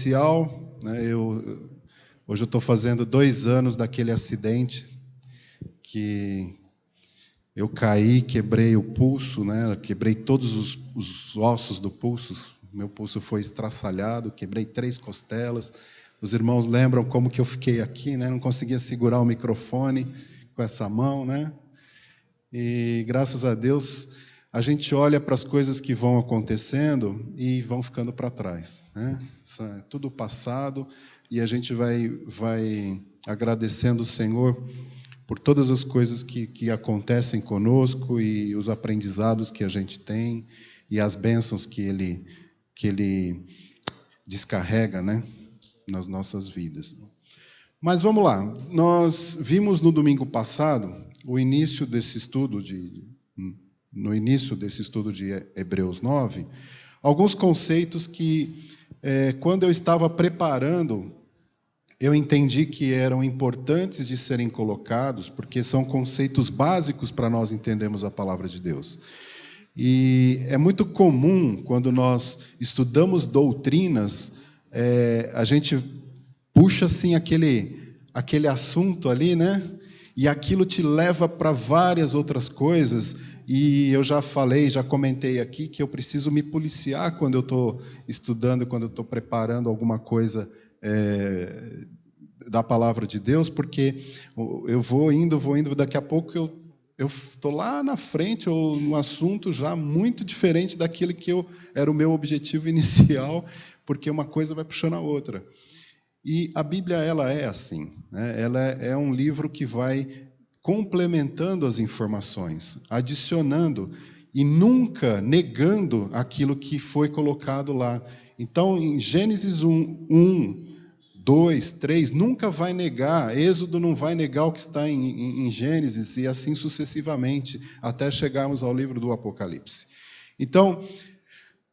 especial, né? Hoje eu estou fazendo 2 anos daquele acidente que eu caí, quebrei o pulso, né? Quebrei todos os ossos do pulso, meu pulso foi estraçalhado, quebrei 3 costelas. Os irmãos lembram como que eu fiquei aqui, né? Não conseguia segurar o microfone com essa mão, né? E graças a Deus a gente olha para as coisas que vão acontecendo e vão ficando para trás, né? Isso é tudo passado e a gente vai agradecendo o Senhor por todas as coisas que acontecem conosco e os aprendizados que a gente tem e as bênçãos que Ele descarrega, né, nas nossas vidas. Mas vamos lá, nós vimos no domingo passado o início desse estudo no início desse estudo de Hebreus 9, alguns conceitos que, quando eu estava preparando, eu entendi que eram importantes de serem colocados, porque são conceitos básicos para nós entendermos a palavra de Deus. E é muito comum, quando nós estudamos doutrinas, a gente puxa assim aquele assunto ali, né? E aquilo te leva para várias outras coisas. E eu já comentei aqui que eu preciso me policiar quando eu estou estudando, quando eu estou preparando alguma coisa da palavra de Deus, porque eu vou indo, daqui a pouco eu estou lá na frente, ou num assunto já muito diferente daquilo que era o meu objetivo inicial, porque uma coisa vai puxando a outra. E a Bíblia, ela é assim, né? Ela é um livro que vai complementando as informações, adicionando e nunca negando aquilo que foi colocado lá. Então, em Gênesis 1, 2, 3, nunca vai negar, Êxodo não vai negar o que está em Gênesis, e assim sucessivamente, até chegarmos ao livro do Apocalipse. Então,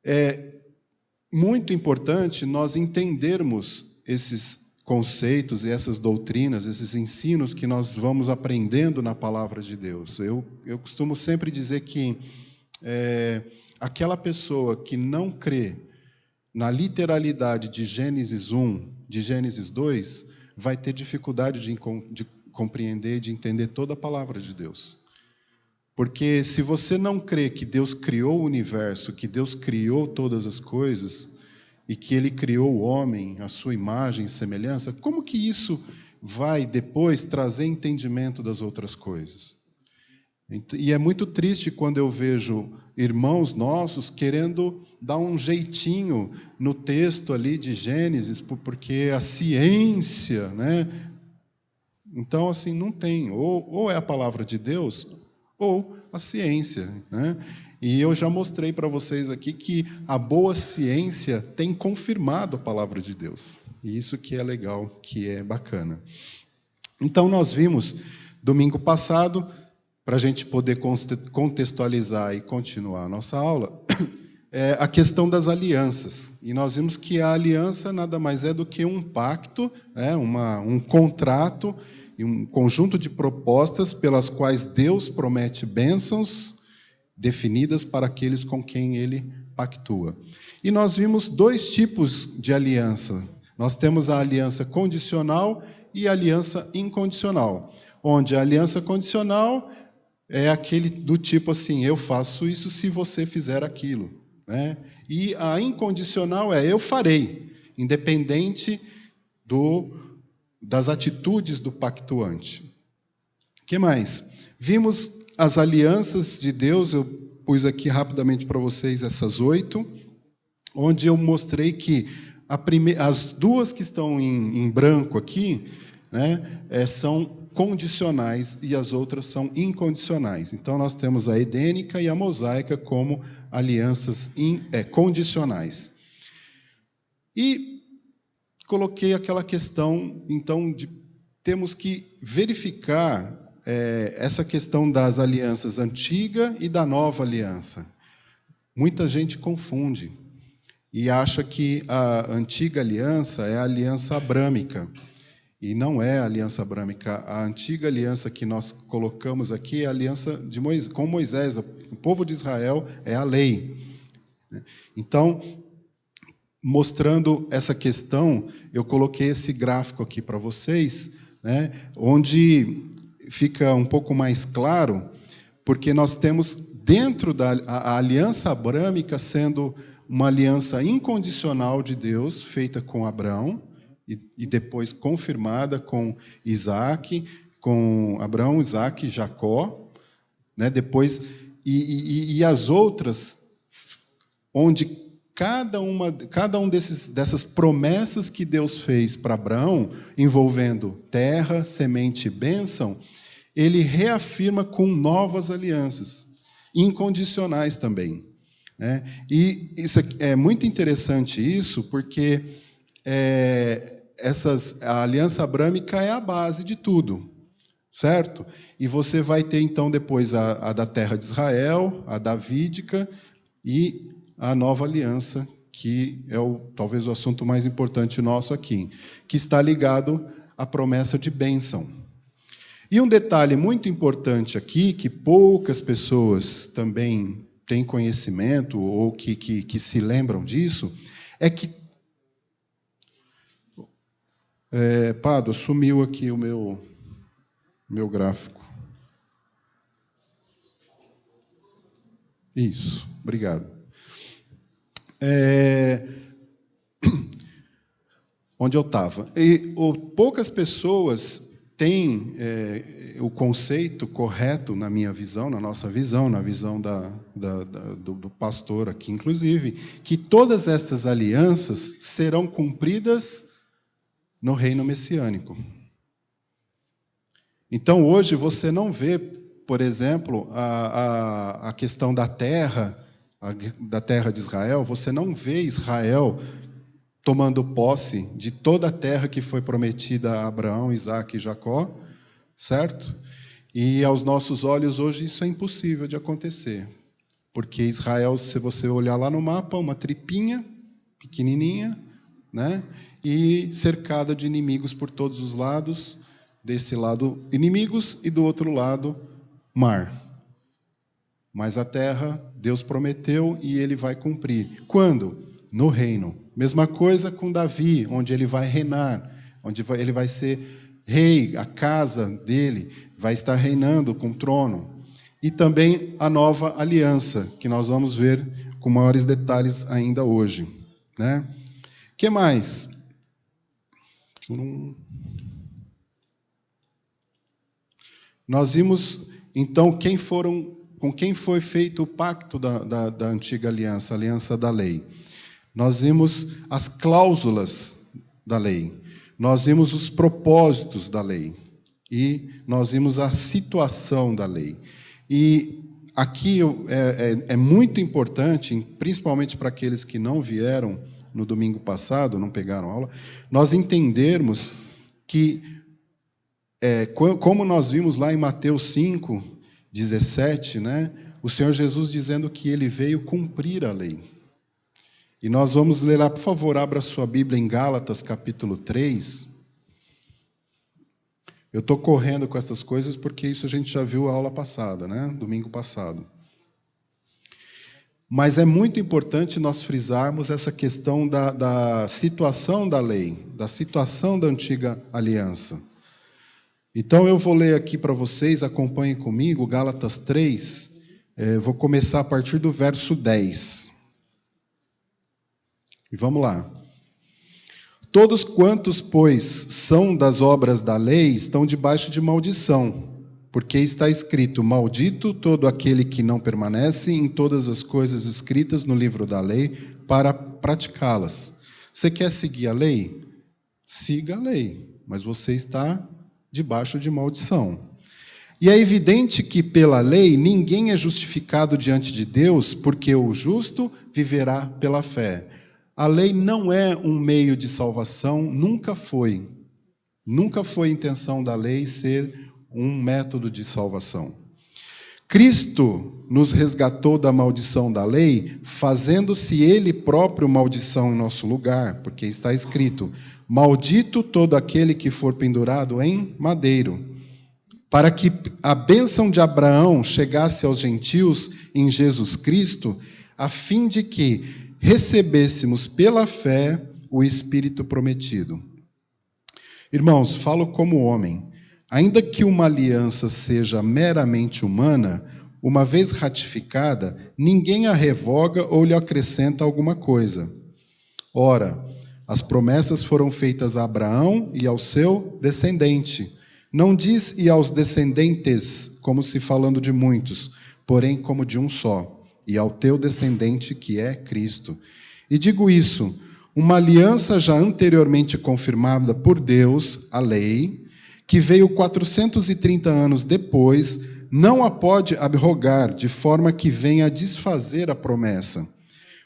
é muito importante nós entendermos esses conceitos e essas doutrinas, esses ensinos que nós vamos aprendendo na palavra de Deus. Eu costumo sempre dizer que aquela pessoa que não crê na literalidade de Gênesis 1, de Gênesis 2, vai ter dificuldade de compreender, de entender toda a palavra de Deus. Porque se você não crê que Deus criou o universo, que Deus criou todas as coisas, e que Ele criou o homem à sua imagem e semelhança, como que isso vai depois trazer entendimento das outras coisas? E é muito triste quando eu vejo irmãos nossos querendo dar um jeitinho no texto ali de Gênesis, porque a ciência, né? Então, assim, não tem. Ou é a palavra de Deus, ou a ciência, né? E eu já mostrei para vocês aqui que a boa ciência tem confirmado a palavra de Deus. E isso que é legal, que é bacana. Então, nós vimos, domingo passado, para a gente poder contextualizar e continuar a nossa aula, a questão das alianças. E nós vimos que a aliança nada mais é do que um pacto, um contrato, e um conjunto de propostas pelas quais Deus promete bênçãos definidas para aqueles com quem Ele pactua. E nós vimos 2 tipos de aliança. Nós temos a aliança condicional e a aliança incondicional, onde a aliança condicional é aquele do tipo assim, eu faço isso se você fizer aquilo, né? E a incondicional é eu farei, independente das atitudes do pactuante. O que mais? Vimos as alianças de Deus, eu pus aqui rapidamente para vocês essas 8, onde eu mostrei que as 2 que estão em branco aqui, né, são condicionais e as outras são incondicionais. Então, nós temos a edênica e a mosaica como alianças condicionais. E coloquei aquela questão, então, de temos que verificar essa questão das alianças antiga e da nova aliança. Muita gente confunde e acha que a antiga aliança é a aliança abrâmica. E não é a aliança abrâmica. A antiga aliança que nós colocamos aqui é a aliança com Moisés. O povo de Israel é a lei. Então, mostrando essa questão, eu coloquei esse gráfico aqui para vocês, né, onde fica um pouco mais claro, porque nós temos dentro a aliança abrâmica sendo uma aliança incondicional de Deus, feita com Abraão, e depois confirmada com Isaac, com Abraão, Isaac e Jacó, né, depois, e as outras, onde cada um dessas promessas que Deus fez para Abraão, envolvendo terra, semente e bênção, ele reafirma com novas alianças, incondicionais também, né? E isso é muito interessante isso, porque a aliança abrâmica é a base de tudo, certo? E você vai ter, então, depois a da terra de Israel, a davídica e a nova aliança, que é talvez o assunto mais importante nosso aqui, que está ligado à promessa de bênção. E um detalhe muito importante aqui, que poucas pessoas também têm conhecimento ou que se lembram disso, é que... Pado, sumiu aqui o meu gráfico. Isso, obrigado. Onde eu estava. Poucas pessoas têm o conceito correto, na minha visão, na nossa visão, na visão do pastor aqui, inclusive, que todas essas alianças serão cumpridas no reino messiânico. Então, hoje, você não vê, por exemplo, a questão da terra de Israel, você não vê Israel tomando posse de toda a terra que foi prometida a Abraão, Isaac e Jacó, certo? E aos nossos olhos hoje isso é impossível de acontecer, porque Israel, se você olhar lá no mapa, uma tripinha pequenininha, né? E cercada de inimigos por todos os lados, desse lado inimigos e do outro lado mar. Mas a terra, Deus prometeu e ele vai cumprir. Quando? No reino. Mesma coisa com Davi, onde ele vai reinar, onde ele vai ser rei, a casa dele vai estar reinando com o trono. E também a nova aliança, que nós vamos ver com maiores detalhes ainda hoje, né? O que mais? Nós vimos, então, com quem foi feito o pacto da antiga aliança, a aliança da lei. Nós vimos as cláusulas da lei, nós vimos os propósitos da lei, e nós vimos a situação da lei. E aqui é muito importante, principalmente para aqueles que não vieram no domingo passado, não pegaram aula, nós entendermos que, como nós vimos lá em Mateus 5, 17, né, o Senhor Jesus dizendo que ele veio cumprir a lei. E nós vamos ler lá, por favor, abra sua Bíblia em Gálatas, capítulo 3. Eu estou correndo com essas coisas porque isso a gente já viu a aula passada, né? Domingo passado. Mas é muito importante nós frisarmos essa questão da situação da lei, da situação da antiga aliança. Então, eu vou ler aqui para vocês, acompanhem comigo, Gálatas 3, vou começar a partir do verso 10. E vamos lá. Todos quantos, pois, são das obras da lei, estão debaixo de maldição, porque está escrito, maldito todo aquele que não permanece em todas as coisas escritas no livro da lei para praticá-las. Você quer seguir a lei? Siga a lei, mas você está debaixo de maldição. E é evidente que pela lei ninguém é justificado diante de Deus, porque o justo viverá pela fé. A lei não é um meio de salvação, nunca foi. Nunca foi a intenção da lei ser um método de salvação. Cristo nos resgatou da maldição da lei, fazendo-se Ele próprio maldição em nosso lugar, porque está escrito, maldito todo aquele que for pendurado em madeiro, para que a bênção de Abraão chegasse aos gentios em Jesus Cristo, a fim de que recebêssemos pela fé o Espírito prometido. Irmãos, falo como homem. Ainda que uma aliança seja meramente humana, uma vez ratificada, ninguém a revoga ou lhe acrescenta alguma coisa. Ora, as promessas foram feitas a Abraão e ao seu descendente. Não diz e aos descendentes, como se falando de muitos, porém como de um só, e ao teu descendente, que é Cristo. E digo isso, uma aliança já anteriormente confirmada por Deus, a lei, que veio 430 anos depois, não a pode abrogar, de forma que venha a desfazer a promessa.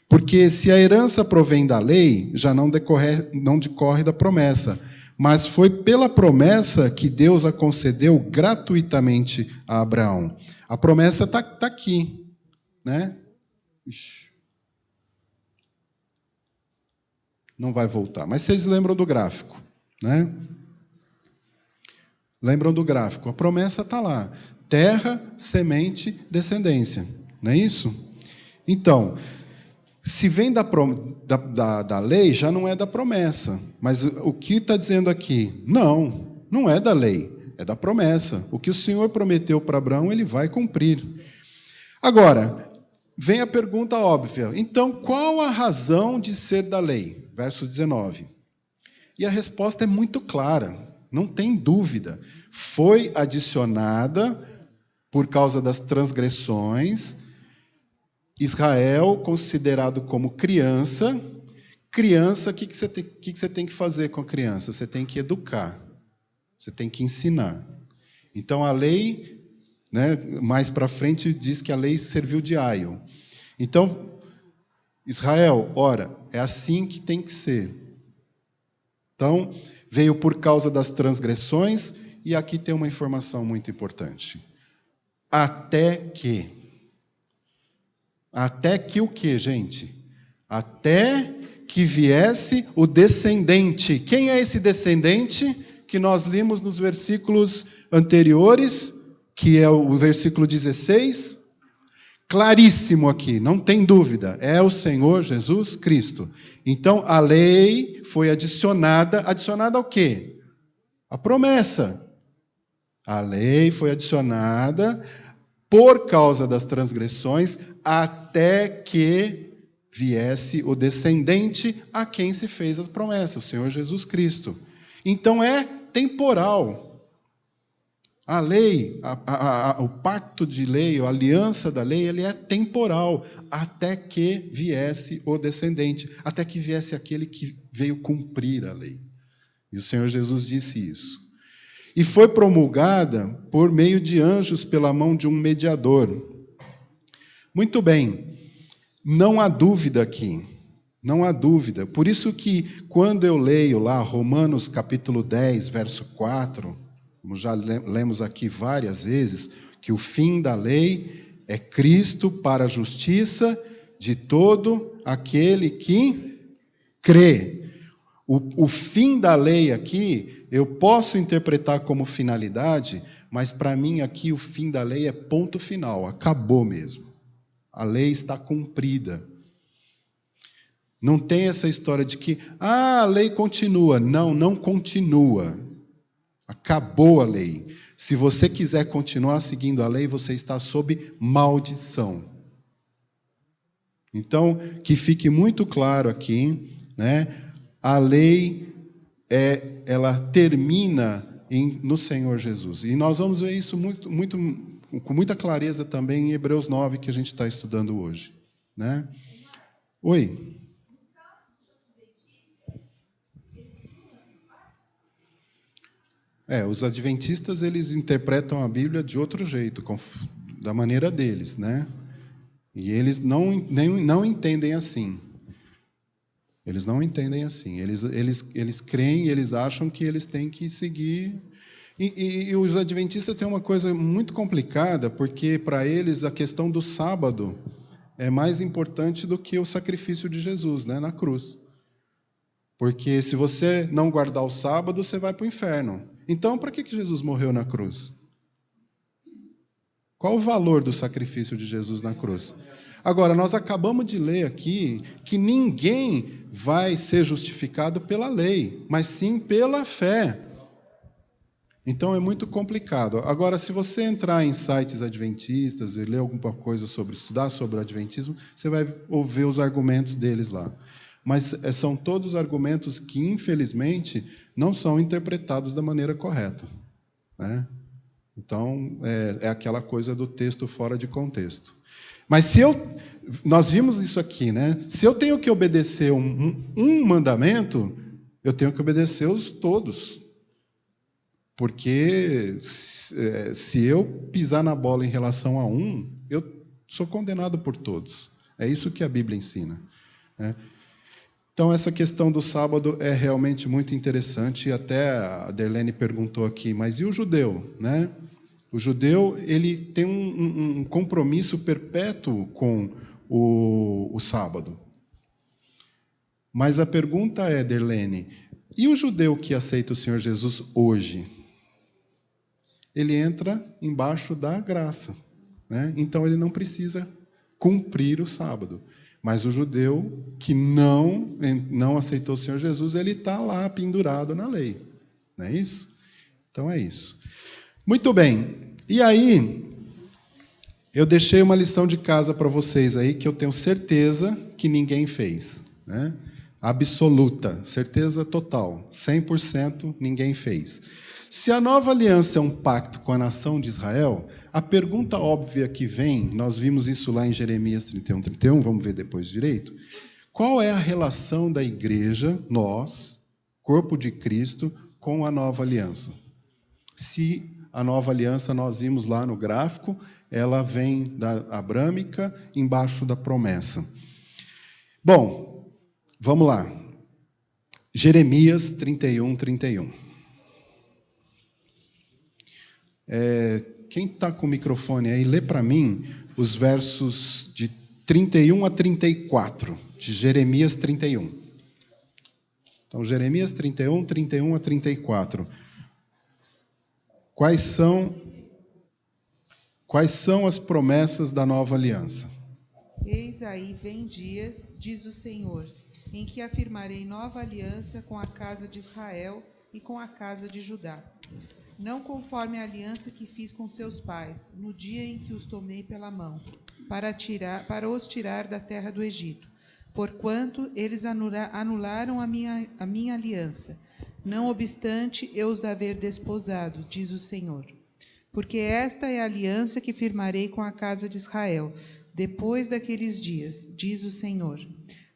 Porque se a herança provém da lei, já não decorre da promessa, mas foi pela promessa que Deus a concedeu gratuitamente a Abraão. A promessa está aqui, né? Não vai voltar. Mas vocês lembram do gráfico, né? Lembram do gráfico? A promessa está lá. Terra, semente, descendência. Não é isso? Então, se vem da lei, já não é da promessa. Mas o que está dizendo aqui? Não é da lei, é da promessa. O que o Senhor prometeu para Abraão, ele vai cumprir. Agora, vem a pergunta óbvia. Então, qual a razão de ser da lei? Verso 19. E a resposta é muito clara. Não tem dúvida. Foi adicionada por causa das transgressões. Israel, considerado como criança. Criança, o que você tem que fazer com a criança? Você tem que educar. Você tem que ensinar. Então, a lei, né, mais para frente, diz que a lei serviu de aio. Então, Israel, ora, é assim que tem que ser. Então, veio por causa das transgressões, e aqui tem uma informação muito importante. Até que o quê, gente? Até que viesse o descendente. Quem é esse descendente que nós limos nos versículos anteriores, que é o versículo 16? Claríssimo aqui, não tem dúvida, é o Senhor Jesus Cristo. Então, a lei foi adicionada ao quê? A promessa. A lei foi adicionada por causa das transgressões, até que viesse o descendente a quem se fez as promessas, o Senhor Jesus Cristo. Então, é temporal. A lei, o pacto de lei, a aliança da lei, ele é temporal, até que viesse o descendente, até que viesse aquele que veio cumprir a lei. E o Senhor Jesus disse isso. E foi promulgada por meio de anjos pela mão de um mediador. Muito bem, não há dúvida aqui, não há dúvida. Por isso que, quando eu leio lá Romanos capítulo 10, verso 4... como já lemos aqui várias vezes, que o fim da lei é Cristo para a justiça de todo aquele que crê. O fim da lei aqui, eu posso interpretar como finalidade, mas para mim aqui o fim da lei é ponto final, acabou mesmo. A lei está cumprida. Não tem essa história de que, a lei continua. Não continua. Acabou a lei. Se você quiser continuar seguindo a lei, você está sob maldição. Então, que fique muito claro aqui, né? A lei ela termina no Senhor Jesus. E nós vamos ver isso com muita clareza também em Hebreus 9, que a gente está estudando hoje, né? Oi. Os adventistas, eles interpretam a Bíblia de outro jeito, da maneira deles, né? E eles não entendem assim. Eles não entendem assim. Eles creem, eles acham que eles têm que seguir. E os adventistas têm uma coisa muito complicada, porque, para eles, a questão do sábado é mais importante do que o sacrifício de Jesus, né, na cruz. Porque se você não guardar o sábado, você vai para o inferno. Então, para que Jesus morreu na cruz? Qual o valor do sacrifício de Jesus na cruz? Agora, nós acabamos de ler aqui que ninguém vai ser justificado pela lei, mas sim pela fé. Então, é muito complicado. Agora, se você entrar em sites adventistas e ler alguma coisa estudar sobre o adventismo, você vai ouvir os argumentos deles lá. Mas são todos argumentos que, infelizmente, não são interpretados da maneira correta, né? Então, é aquela coisa do texto fora de contexto. Mas nós vimos isso aqui, né? Se eu tenho que obedecer um mandamento, eu tenho que obedecer os todos. Porque se eu pisar na bola em relação a um, eu sou condenado por todos. É isso que a Bíblia ensina, né? Então, essa questão do sábado é realmente muito interessante. E até a Derlene perguntou aqui, mas e o judeu, né? O judeu, ele tem um compromisso perpétuo com o sábado. Mas a pergunta é, Derlene, e o judeu que aceita o Senhor Jesus hoje? Ele entra embaixo da graça, né? Então, ele não precisa cumprir o sábado. Mas o judeu que não aceitou o Senhor Jesus, ele está lá pendurado na lei. Não é isso? Então, é isso. Muito bem. E aí, eu deixei uma lição de casa para vocês aí, que eu tenho certeza que ninguém fez, né? Absoluta, certeza total, 100% ninguém fez. Se a nova aliança é um pacto com a nação de Israel, a pergunta óbvia que vem, nós vimos isso lá em Jeremias 31, vamos ver depois direito, qual é a relação da igreja, nós, corpo de Cristo, com a nova aliança? Se a nova aliança, nós vimos lá no gráfico, ela vem da abrâmica, embaixo da promessa. Bom, vamos lá. Jeremias 31. Quem está com o microfone aí, lê para mim os versos de 31 a 34, de Jeremias 31. Então, Jeremias 31 a 34. Quais são as promessas da nova aliança? Eis aí vem dias, diz o Senhor, em que afirmarei nova aliança com a casa de Israel e com a casa de Judá. Não conforme a aliança que fiz com seus pais, no dia em que os tomei pela mão, para os tirar da terra do Egito, porquanto eles anularam a minha aliança, não obstante eu os haver desposado, diz o Senhor. Porque esta é a aliança que firmarei com a casa de Israel, depois daqueles dias, diz o Senhor.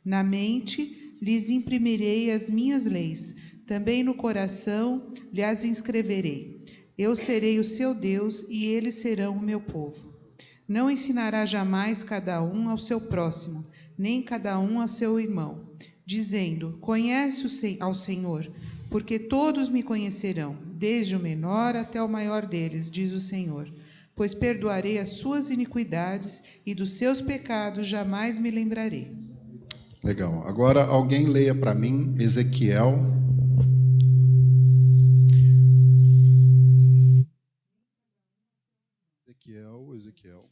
Na mente lhes imprimirei as minhas leis, também no coração lhes inscreverei. Eu serei o seu Deus e eles serão o meu povo. Não ensinará jamais cada um ao seu próximo, nem cada um ao seu irmão, dizendo, conhece ao Senhor, porque todos me conhecerão, desde o menor até o maior deles, diz o Senhor. Pois perdoarei as suas iniquidades e dos seus pecados jamais me lembrarei. Legal. Agora, alguém leia para mim Ezequiel. Ezequiel.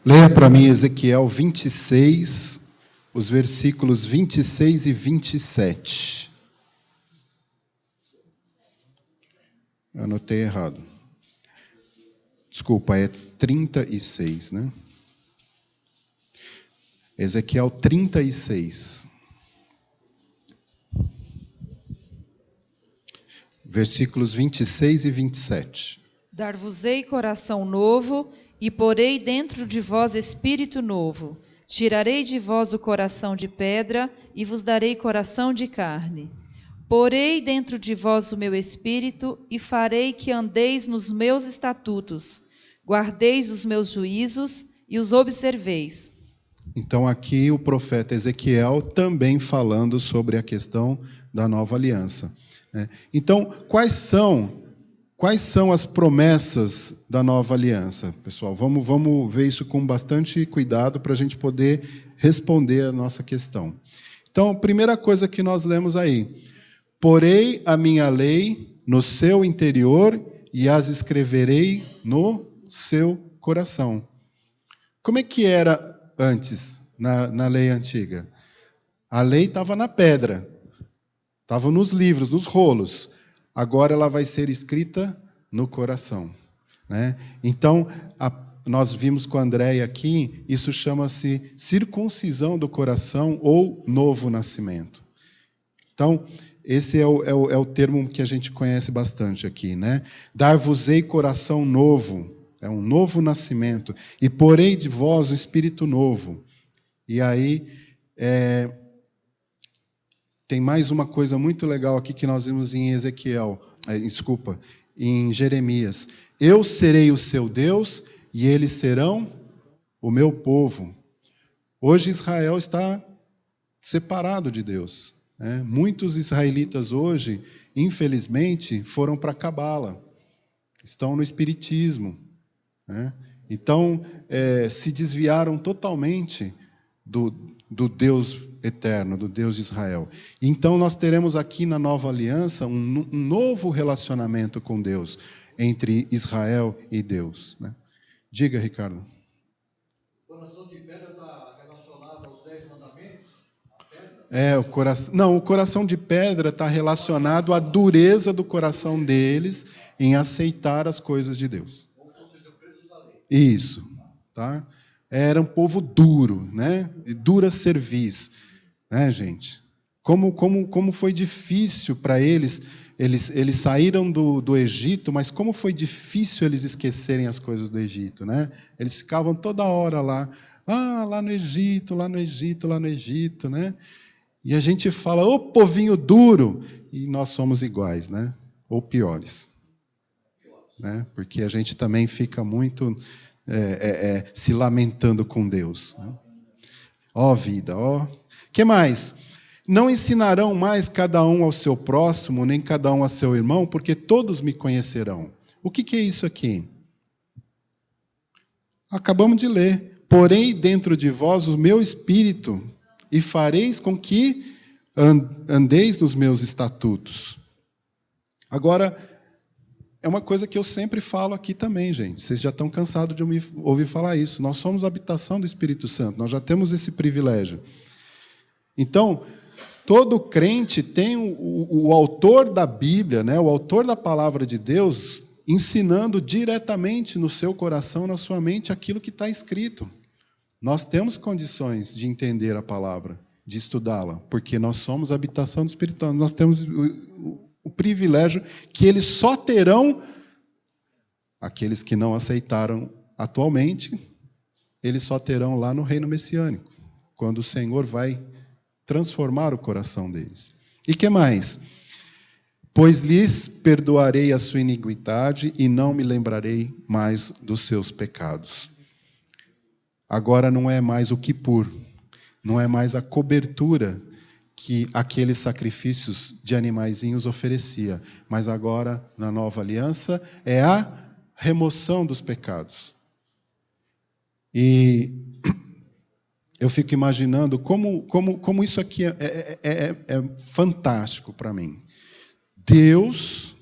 Leia para mim Ezequiel 26, os versículos 26 e 27. Eu anotei errado. Desculpa, é 36, né? Ezequiel 36. Versículos 26 e 27. Dar-vos-ei coração novo, e porei dentro de vós espírito novo. Tirarei de vós o coração de pedra, e vos darei coração de carne. Porei dentro de vós o meu espírito, e farei que andeis nos meus estatutos. Guardeis os meus juízos, e os observeis. Então, aqui o profeta Ezequiel também falando sobre a questão da nova aliança. Então, quais são as promessas da nova aliança? Pessoal, vamos ver isso com bastante cuidado para a gente poder responder a nossa questão. Então, a primeira coisa que nós lemos aí, porei a minha lei no seu interior e as escreverei no seu coração. Como é que era antes, na lei antiga? A lei estava na pedra, estava nos livros, nos rolos. Agora ela vai ser escrita no coração, né? Então, nós vimos com a Andréia aqui, isso chama-se circuncisão do coração ou novo nascimento. Então, esse é o termo que a gente conhece bastante aqui, né? Dar-vos-ei coração novo, é um novo nascimento, e porei de vós o espírito novo. E aí, tem mais uma coisa muito legal aqui que nós vimos em em Jeremias. Eu serei o seu Deus e eles serão o meu povo. Hoje Israel está separado de Deus, né? Muitos israelitas hoje, infelizmente, foram para a Cabala, estão no espiritismo, né? Então, se desviaram totalmente do Deus eterno, do Deus de Israel. Então, nós teremos aqui na nova aliança um novo relacionamento com Deus, entre Israel e Deus, né? Diga, Ricardo. O coração de pedra está relacionado aos 10 mandamentos? O coração de pedra está relacionado à dureza do coração deles em aceitar as coisas de Deus. Ou seja, presos da lei. Isso, tá? Era um povo duro, né? De dura cerviz, né, gente? Como foi difícil para eles. Eles saíram do Egito, mas como foi difícil eles esquecerem as coisas do Egito, né? Eles ficavam toda hora lá, lá no Egito, lá no Egito, lá no Egito, né? E a gente fala, ô povinho duro, e nós somos iguais, né? Ou piores, né? Porque a gente também fica muito se lamentando com Deus, né? Ó vida, ó. Que mais? Não ensinarão mais cada um ao seu próximo, nem cada um a seu irmão, porque todos me conhecerão. O que é isso aqui? Acabamos de ler. Porei dentro de vós o meu espírito, e fareis com que andeis nos meus estatutos. Agora, é uma coisa que eu sempre falo aqui também, gente. Vocês já estão cansados de me ouvir falar isso. Nós somos a habitação do Espírito Santo, nós já temos esse privilégio. Então, todo crente tem o autor da Bíblia, né, o autor da palavra de Deus, ensinando diretamente no seu coração, na sua mente, aquilo que está escrito. Nós temos condições de entender a palavra, de estudá-la, porque nós somos a habitação do Espírito Santo. Nós temos o privilégio que eles só terão, aqueles que não aceitaram atualmente, eles só terão lá no reino messiânico, quando o Senhor vai transformar o coração deles. E que mais? Pois lhes perdoarei a sua iniquidade e não me lembrarei mais dos seus pecados. Agora não é mais o Quipur, não é mais a cobertura que aqueles sacrifícios de animaizinhos oferecia, mas agora, na nova aliança, é a remoção dos pecados. E eu fico imaginando como isso aqui é fantástico para mim. Deus,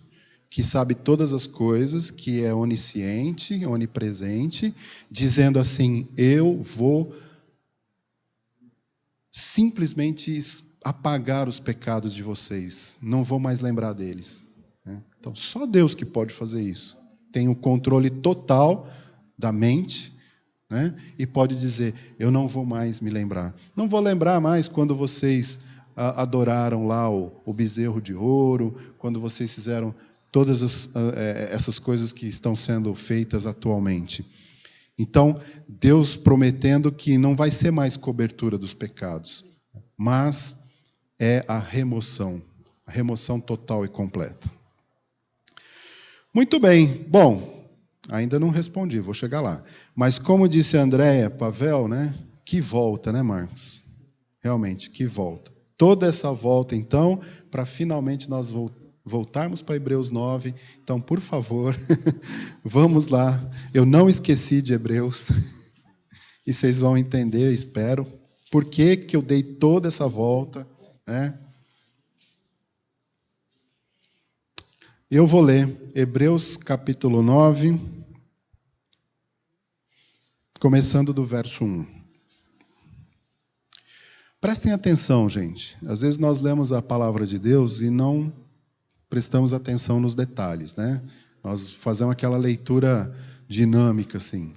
que sabe todas as coisas, que é onisciente, onipresente, dizendo assim, eu vou simplesmente apagar os pecados de vocês, não vou mais lembrar deles. Então, só Deus que pode fazer isso. Tem o controle total da mente, né? E pode dizer, eu não vou mais me lembrar. Não vou lembrar mais quando vocês adoraram lá o bezerro de ouro, quando vocês fizeram todas essas coisas que estão sendo feitas atualmente. Então, Deus prometendo que não vai ser mais cobertura dos pecados, mas é a remoção total e completa. Muito bem. Bom, ainda não respondi, vou chegar lá. Mas como disse a Andréia Pavel, né? Que volta, né, Marcos? Realmente, que volta. Toda essa volta, então, para finalmente nós voltarmos para Hebreus 9. Então, por favor, vamos lá. Eu não esqueci de Hebreus. E vocês vão entender, espero, por que eu dei toda essa volta, né? Eu vou ler Hebreus capítulo 9, começando do verso 1. Prestem atenção, gente. Às vezes nós lemos a palavra de Deus e não prestamos atenção nos detalhes, né? Nós fazemos aquela leitura dinâmica, assim.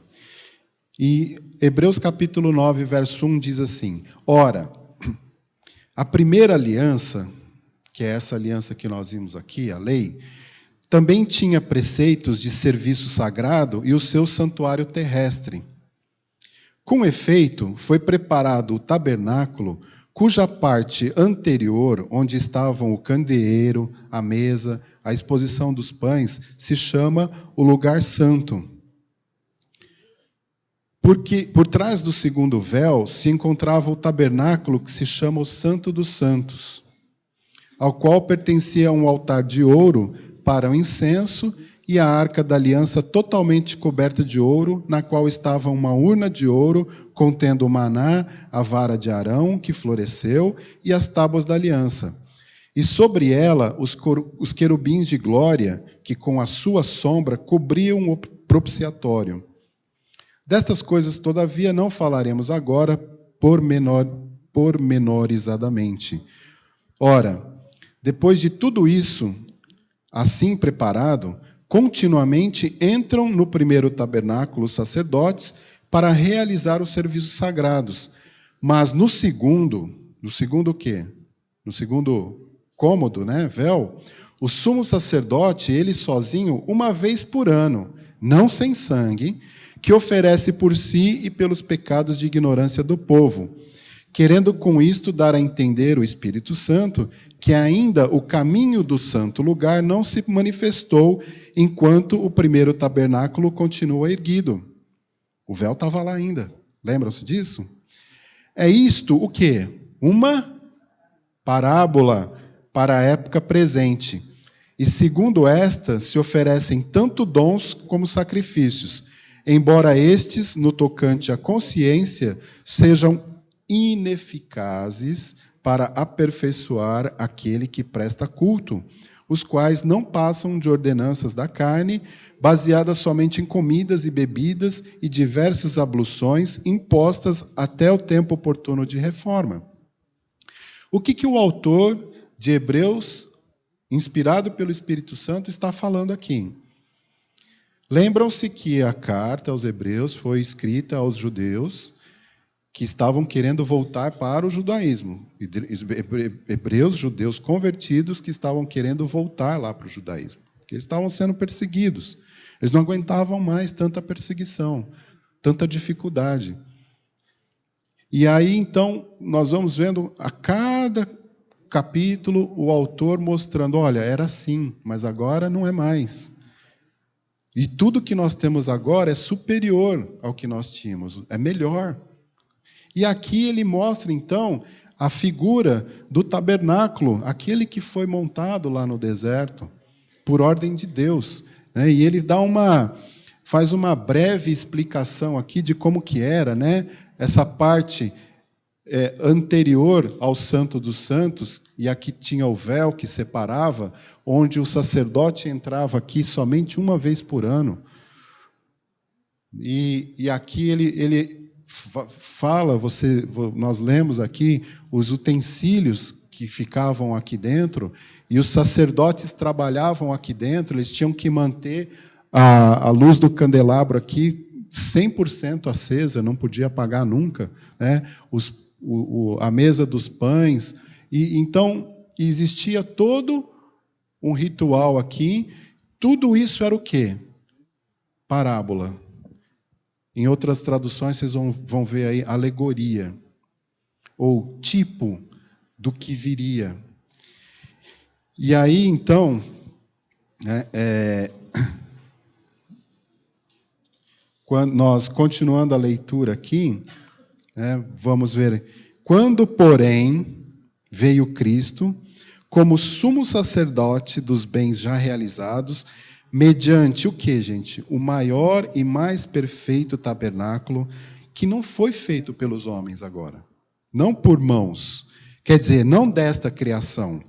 E Hebreus capítulo 9, verso 1 diz assim: Ora, a primeira aliança, que é essa aliança que nós vimos aqui, a lei, também tinha preceitos de serviço sagrado e o seu santuário terrestre. Com efeito, foi preparado o tabernáculo, cuja parte anterior, onde estavam o candeeiro, a mesa, a exposição dos pães, se chama o lugar santo. Porque por trás do segundo véu se encontrava o tabernáculo que se chama o Santo dos Santos, ao qual pertencia um altar de ouro para o incenso e a arca da aliança totalmente coberta de ouro, na qual estava uma urna de ouro contendo o maná, a vara de Arão, que floresceu, e as tábuas da aliança. E sobre ela os querubins de glória, que com a sua sombra cobriam o propiciatório. Destas coisas, todavia, não falaremos agora pormenorizadamente. Ora, depois de tudo isso, assim preparado, continuamente entram no primeiro tabernáculo os sacerdotes para realizar os serviços sagrados. Mas no segundo o quê? No segundo cômodo, né, véu, o sumo sacerdote, ele sozinho, uma vez por ano, não sem sangue, que oferece por si e pelos pecados de ignorância do povo, querendo com isto dar a entender o Espírito Santo que ainda o caminho do santo lugar não se manifestou enquanto o primeiro tabernáculo continua erguido. O véu estava lá ainda. Lembram-se disso? É isto o quê? Uma parábola para a época presente. E segundo esta, se oferecem tanto dons como sacrifícios, embora estes, no tocante à consciência, sejam ineficazes para aperfeiçoar aquele que presta culto, os quais não passam de ordenanças da carne, baseadas somente em comidas e bebidas e diversas abluções impostas até o tempo oportuno de reforma. O que o autor de Hebreus, inspirado pelo Espírito Santo, está falando aqui? Lembram-se que a carta aos Hebreus foi escrita aos judeus que estavam querendo voltar para o judaísmo. Hebreus, judeus convertidos, que estavam querendo voltar lá para o judaísmo. Porque eles estavam sendo perseguidos. Eles não aguentavam mais tanta perseguição, tanta dificuldade. E aí, então, nós vamos vendo a cada capítulo o autor mostrando, olha, era assim, mas agora não é mais. E tudo que nós temos agora é superior ao que nós tínhamos, é melhor. E aqui ele mostra, então, a figura do tabernáculo, aquele que foi montado lá no deserto, por ordem de Deus, né? E ele faz uma breve explicação aqui de como que era, né? Essa parte anterior ao Santo dos Santos, e aqui tinha o véu que separava, onde o sacerdote entrava aqui somente uma vez por ano. E aqui ele fala, nós lemos aqui os utensílios que ficavam aqui dentro, e os sacerdotes trabalhavam aqui dentro, eles tinham que manter a luz do candelabro aqui 100% acesa, não podia apagar nunca, né? A mesa dos pães, e então existia todo um ritual aqui. Tudo isso era o quê? Parábola. Em outras traduções, vocês vão ver aí alegoria, ou tipo do que viria. E aí, então, quando nós, continuando a leitura aqui, vamos ver. Quando, porém, veio Cristo, como sumo sacerdote dos bens já realizados, mediante o quê, gente? O maior e mais perfeito tabernáculo, que não foi feito pelos homens agora, não por mãos, quer dizer, não desta criação,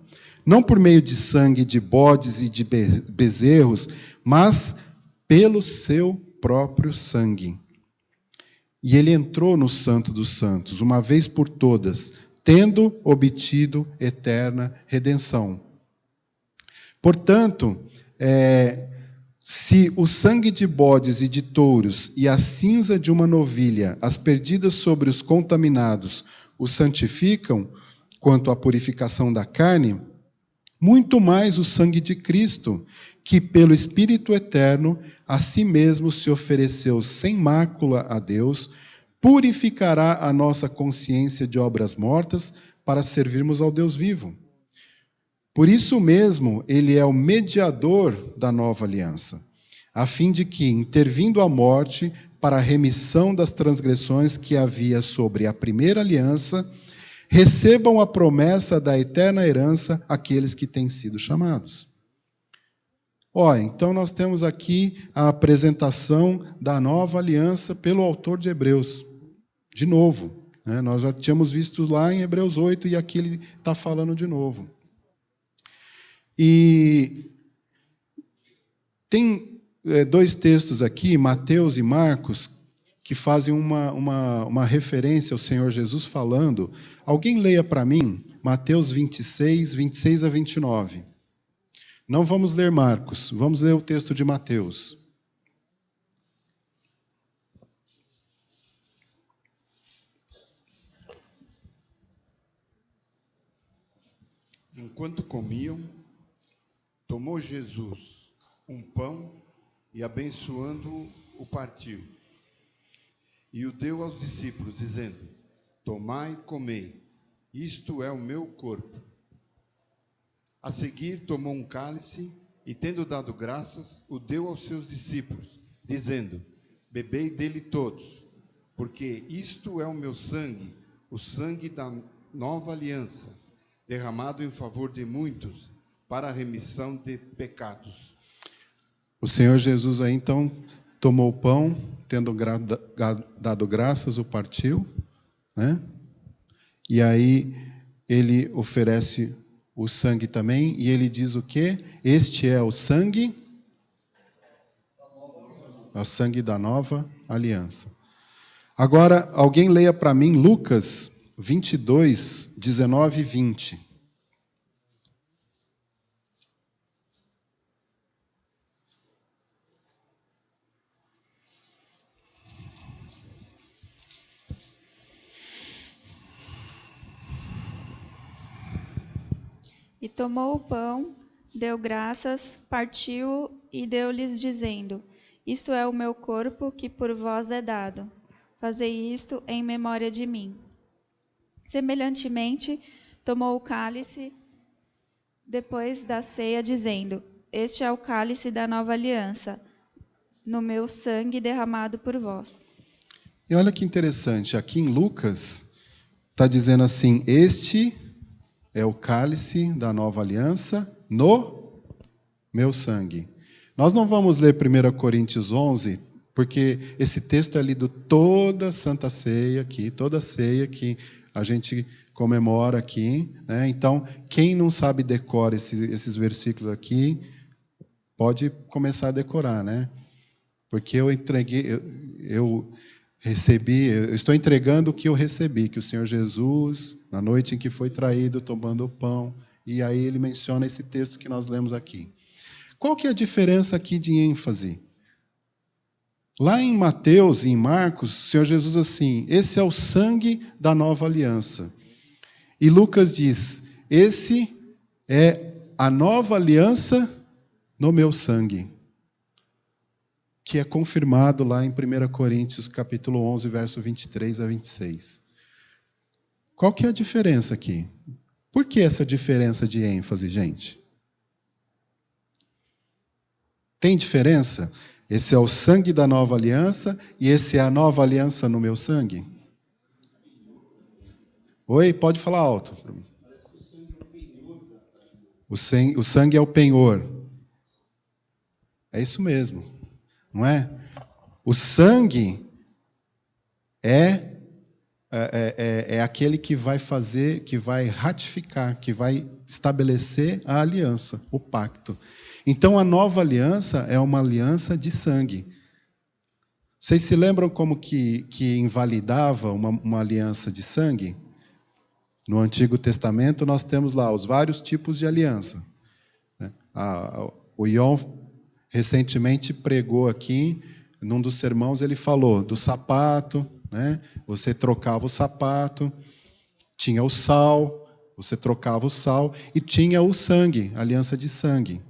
não por meio de sangue de bodes e de bezerros, mas pelo seu próprio sangue. E ele entrou no Santo dos Santos, uma vez por todas, tendo obtido eterna redenção. Portanto, se o sangue de bodes e de touros e a cinza de uma novilha, as perdidas sobre os contaminados, os santificam, quanto à purificação da carne, muito mais o sangue de Cristo, que pelo Espírito Eterno a si mesmo se ofereceu sem mácula a Deus, purificará a nossa consciência de obras mortas para servirmos ao Deus vivo. Por isso mesmo, ele é o mediador da nova aliança, a fim de que, intervindo a morte para a remissão das transgressões que havia sobre a primeira aliança, recebam a promessa da eterna herança aqueles que têm sido chamados. Então nós temos aqui a apresentação da nova aliança pelo autor de Hebreus. De novo, nós já tínhamos visto lá em Hebreus 8 e aqui ele está falando de novo. E tem dois textos aqui, Mateus e Marcos, que fazem uma referência ao Senhor Jesus falando. Alguém leia para mim Mateus 26, 26 a 29. Não vamos ler Marcos, vamos ler o texto de Mateus. Enquanto comiam, tomou Jesus um pão e, abençoando-o, o partiu. E o deu aos discípulos, dizendo: tomai e comei, isto é o meu corpo. A seguir tomou um cálice e, tendo dado graças, o deu aos seus discípulos, dizendo: bebei dele todos, porque isto é o meu sangue, o sangue da nova aliança, derramado em favor de muitos, para a remissão de pecados. O Senhor Jesus aí, então, tomou o pão, tendo dado graças, o partiu, E aí ele oferece o sangue também, e ele diz o quê? Este é o sangue da nova aliança. Agora, alguém leia para mim Lucas 22, 19 e 20. E tomou o pão, deu graças, partiu e deu-lhes, dizendo: isto é o meu corpo, que por vós é dado. Fazei isto em memória de mim. Semelhantemente, tomou o cálice depois da ceia, dizendo: este é o cálice da nova aliança, no meu sangue derramado por vós. E olha que interessante, aqui em Lucas, está dizendo assim: este é o cálice da nova aliança no meu sangue. Nós não vamos ler 1 Coríntios 11, porque esse texto é lido toda Santa Ceia aqui, toda ceia que a gente comemora aqui. Então, quem não sabe decorar esses versículos aqui, pode começar a decorar, Porque eu estou entregando o que eu recebi, que o Senhor Jesus, na noite em que foi traído, tomando o pão, e aí ele menciona esse texto que nós lemos aqui. Qual que é a diferença aqui de ênfase? Lá em Mateus e em Marcos, o Senhor Jesus assim: esse é o sangue da nova aliança. E Lucas diz: esse é a nova aliança no meu sangue, que é confirmado lá em 1 Coríntios, capítulo 11, verso 23 a 26. Qual que é a diferença aqui? Por que essa diferença de ênfase, gente? Tem diferença? Esse é o sangue da nova aliança e esse é a nova aliança no meu sangue? Oi, pode falar alto para mim. O sangue é o penhor. É isso mesmo. Não é? O sangue é é aquele que vai fazer, que vai ratificar, que vai estabelecer a aliança, o pacto. Então, a nova aliança é uma aliança de sangue. Vocês se lembram como que invalidava uma aliança de sangue? No Antigo Testamento, nós temos lá os vários tipos de aliança. O Ion recentemente pregou aqui, num dos sermãos, ele falou do sapato, né? Você trocava o sapato, tinha o sal, você trocava o sal, e tinha o sangue, a aliança de sangue.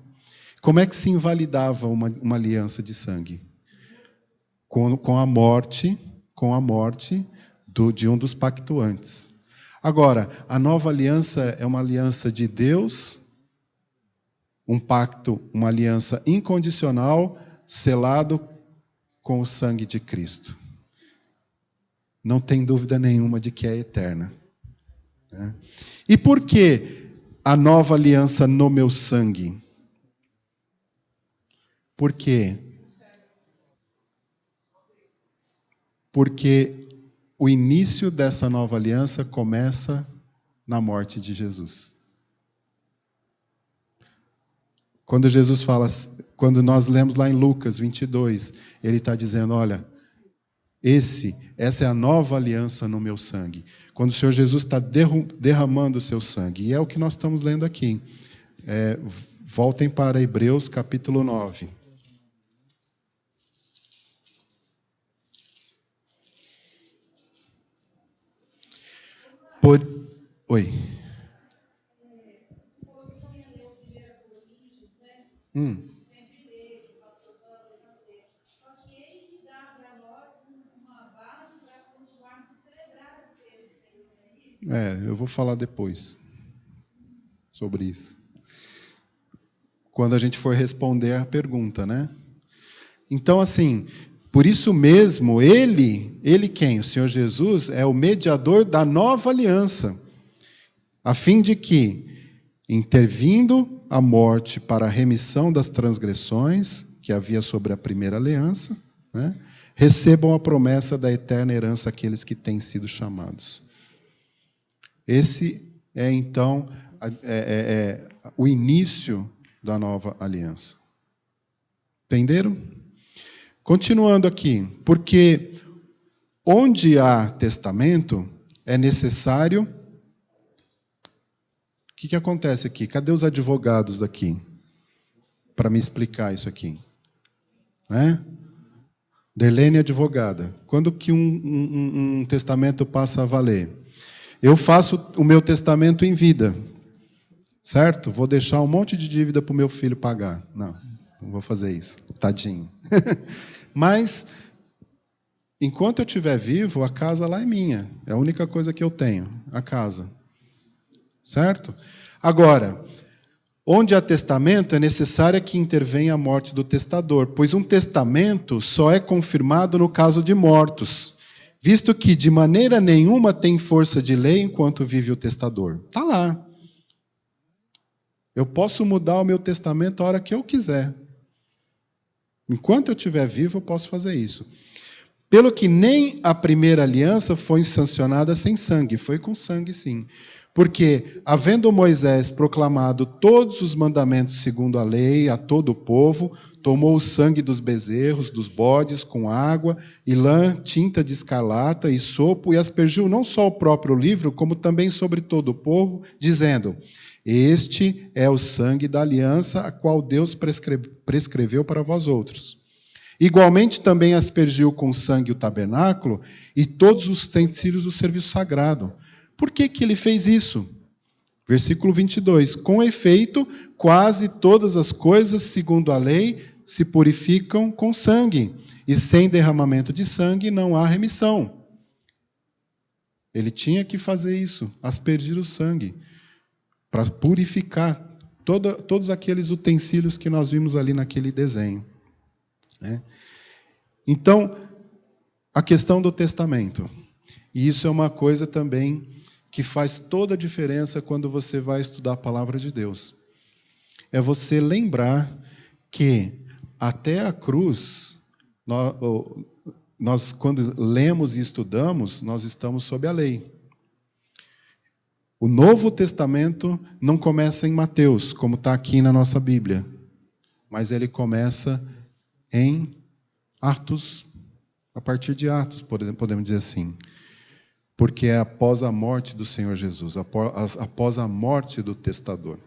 Como é que se invalidava uma aliança de sangue? Com a morte de um dos pactuantes. Agora, a nova aliança é uma aliança de Deus, um pacto, uma aliança incondicional, selado com o sangue de Cristo. Não tem dúvida nenhuma de que é eterna. E por que a nova aliança no meu sangue? Por quê? Porque o início dessa nova aliança começa na morte de Jesus. Quando Jesus fala, quando nós lemos lá em Lucas 22, ele está dizendo, olha, essa é a nova aliança no meu sangue. Quando o Senhor Jesus está derramando o seu sangue. E é o que nós estamos lendo aqui. Voltem para Hebreus capítulo 9. Oi. Eu vou falar depois sobre isso. Quando a gente for responder a pergunta, né? Então, assim, por isso mesmo, ele quem? O Senhor Jesus é o mediador da nova aliança, a fim de que, intervindo a morte para a remissão das transgressões que havia sobre a primeira aliança, né, recebam a promessa da eterna herança aqueles que têm sido chamados. Esse é, então, o início da nova aliança. Entenderam? Continuando aqui, porque onde há testamento, é necessário... O que acontece aqui? Cadê os advogados daqui? Para me explicar isso aqui. Né? Derlene é advogada. Quando que um testamento passa a valer? Eu faço o meu testamento em vida. Certo? Vou deixar um monte de dívida para o meu filho pagar. Não vou fazer isso. Tadinho. Mas, enquanto eu estiver vivo, a casa lá é minha. É a única coisa que eu tenho, a casa. Certo? Agora, onde há testamento, é necessária que intervenha a morte do testador, pois um testamento só é confirmado no caso de mortos, visto que de maneira nenhuma tem força de lei enquanto vive o testador. Está lá. Eu posso mudar o meu testamento a hora que eu quiser. Enquanto eu estiver vivo, eu posso fazer isso. Pelo que nem a primeira aliança foi sancionada sem sangue, foi com sangue sim. Porque, havendo Moisés proclamado todos os mandamentos segundo a lei a todo o povo, tomou o sangue dos bezerros, dos bodes, com água e lã, tinta de escarlata e sopo, e aspergiu não só o próprio livro, como também sobre todo o povo, dizendo: este é o sangue da aliança, a qual Deus prescreveu para vós outros. Igualmente também aspergiu com sangue o tabernáculo e todos os utensílios do serviço sagrado. Por que ele fez isso? Versículo 22. Com efeito, quase todas as coisas, segundo a lei, se purificam com sangue, e sem derramamento de sangue não há remissão. Ele tinha que fazer isso, aspergir o sangue, para purificar todos aqueles utensílios que nós vimos ali naquele desenho. Né? Então, a questão do testamento. E isso é uma coisa também que faz toda a diferença quando você vai estudar a palavra de Deus. É você lembrar que até a cruz, nós, quando lemos e estudamos, nós estamos sob a lei. O Novo Testamento não começa em Mateus, como está aqui na nossa Bíblia, mas ele começa em Atos, a partir de Atos, podemos dizer assim. Porque é após a morte do Senhor Jesus, após a morte do testador.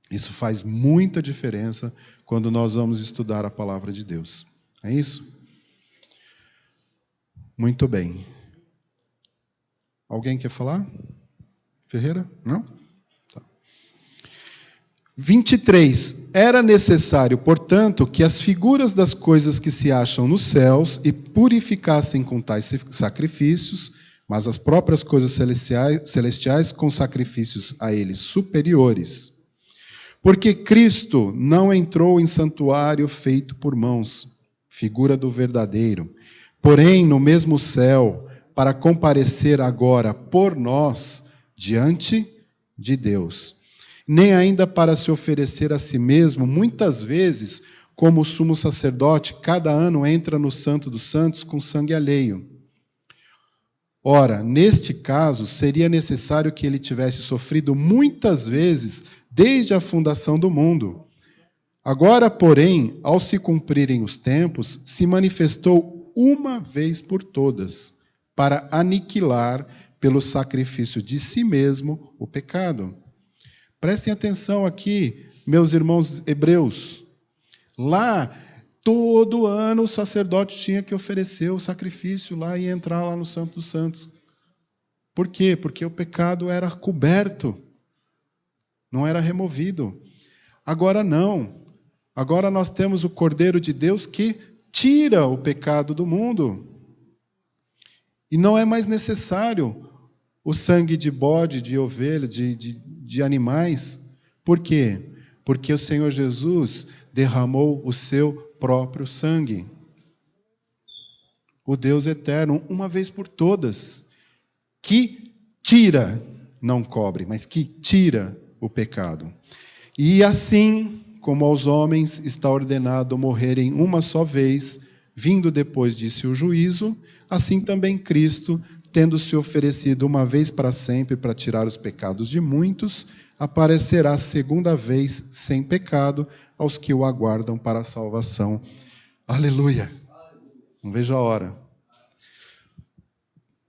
Isso faz muita diferença quando nós vamos estudar a palavra de Deus. É isso? Muito bem. Alguém quer falar? Ferreira? Não? Tá. 23. Era necessário, portanto, que as figuras das coisas que se acham nos céus e purificassem com tais sacrifícios, mas as próprias coisas celestiais com sacrifícios a eles superiores. Porque Cristo não entrou em santuário feito por mãos, figura do verdadeiro, porém no mesmo céu, para comparecer agora por nós diante de Deus. Nem ainda para se oferecer a si mesmo, muitas vezes, como o sumo sacerdote, cada ano entra no Santo dos Santos com sangue alheio. Ora, neste caso, seria necessário que ele tivesse sofrido muitas vezes desde a fundação do mundo. Agora, porém, ao se cumprirem os tempos, se manifestou uma vez por todas, para aniquilar pelo sacrifício de si mesmo o pecado. Prestem atenção aqui, meus irmãos hebreus. Lá, todo ano o sacerdote tinha que oferecer o sacrifício lá e entrar lá no Santo dos Santos. Por quê? Porque o pecado era coberto, não era removido. Agora não. Agora nós temos o Cordeiro de Deus que tira o pecado do mundo. E não é mais necessário o sangue de bode, de ovelha, de animais. Por quê? Porque o Senhor Jesus derramou o seu próprio sangue. O Deus eterno, uma vez por todas, que tira, não cobre, mas que tira o pecado. E assim como aos homens está ordenado morrerem uma só vez, vindo depois disso o juízo, assim também Cristo, tendo se oferecido uma vez para sempre para tirar os pecados de muitos, aparecerá segunda vez sem pecado aos que o aguardam para a salvação. Aleluia! Não vejo a hora.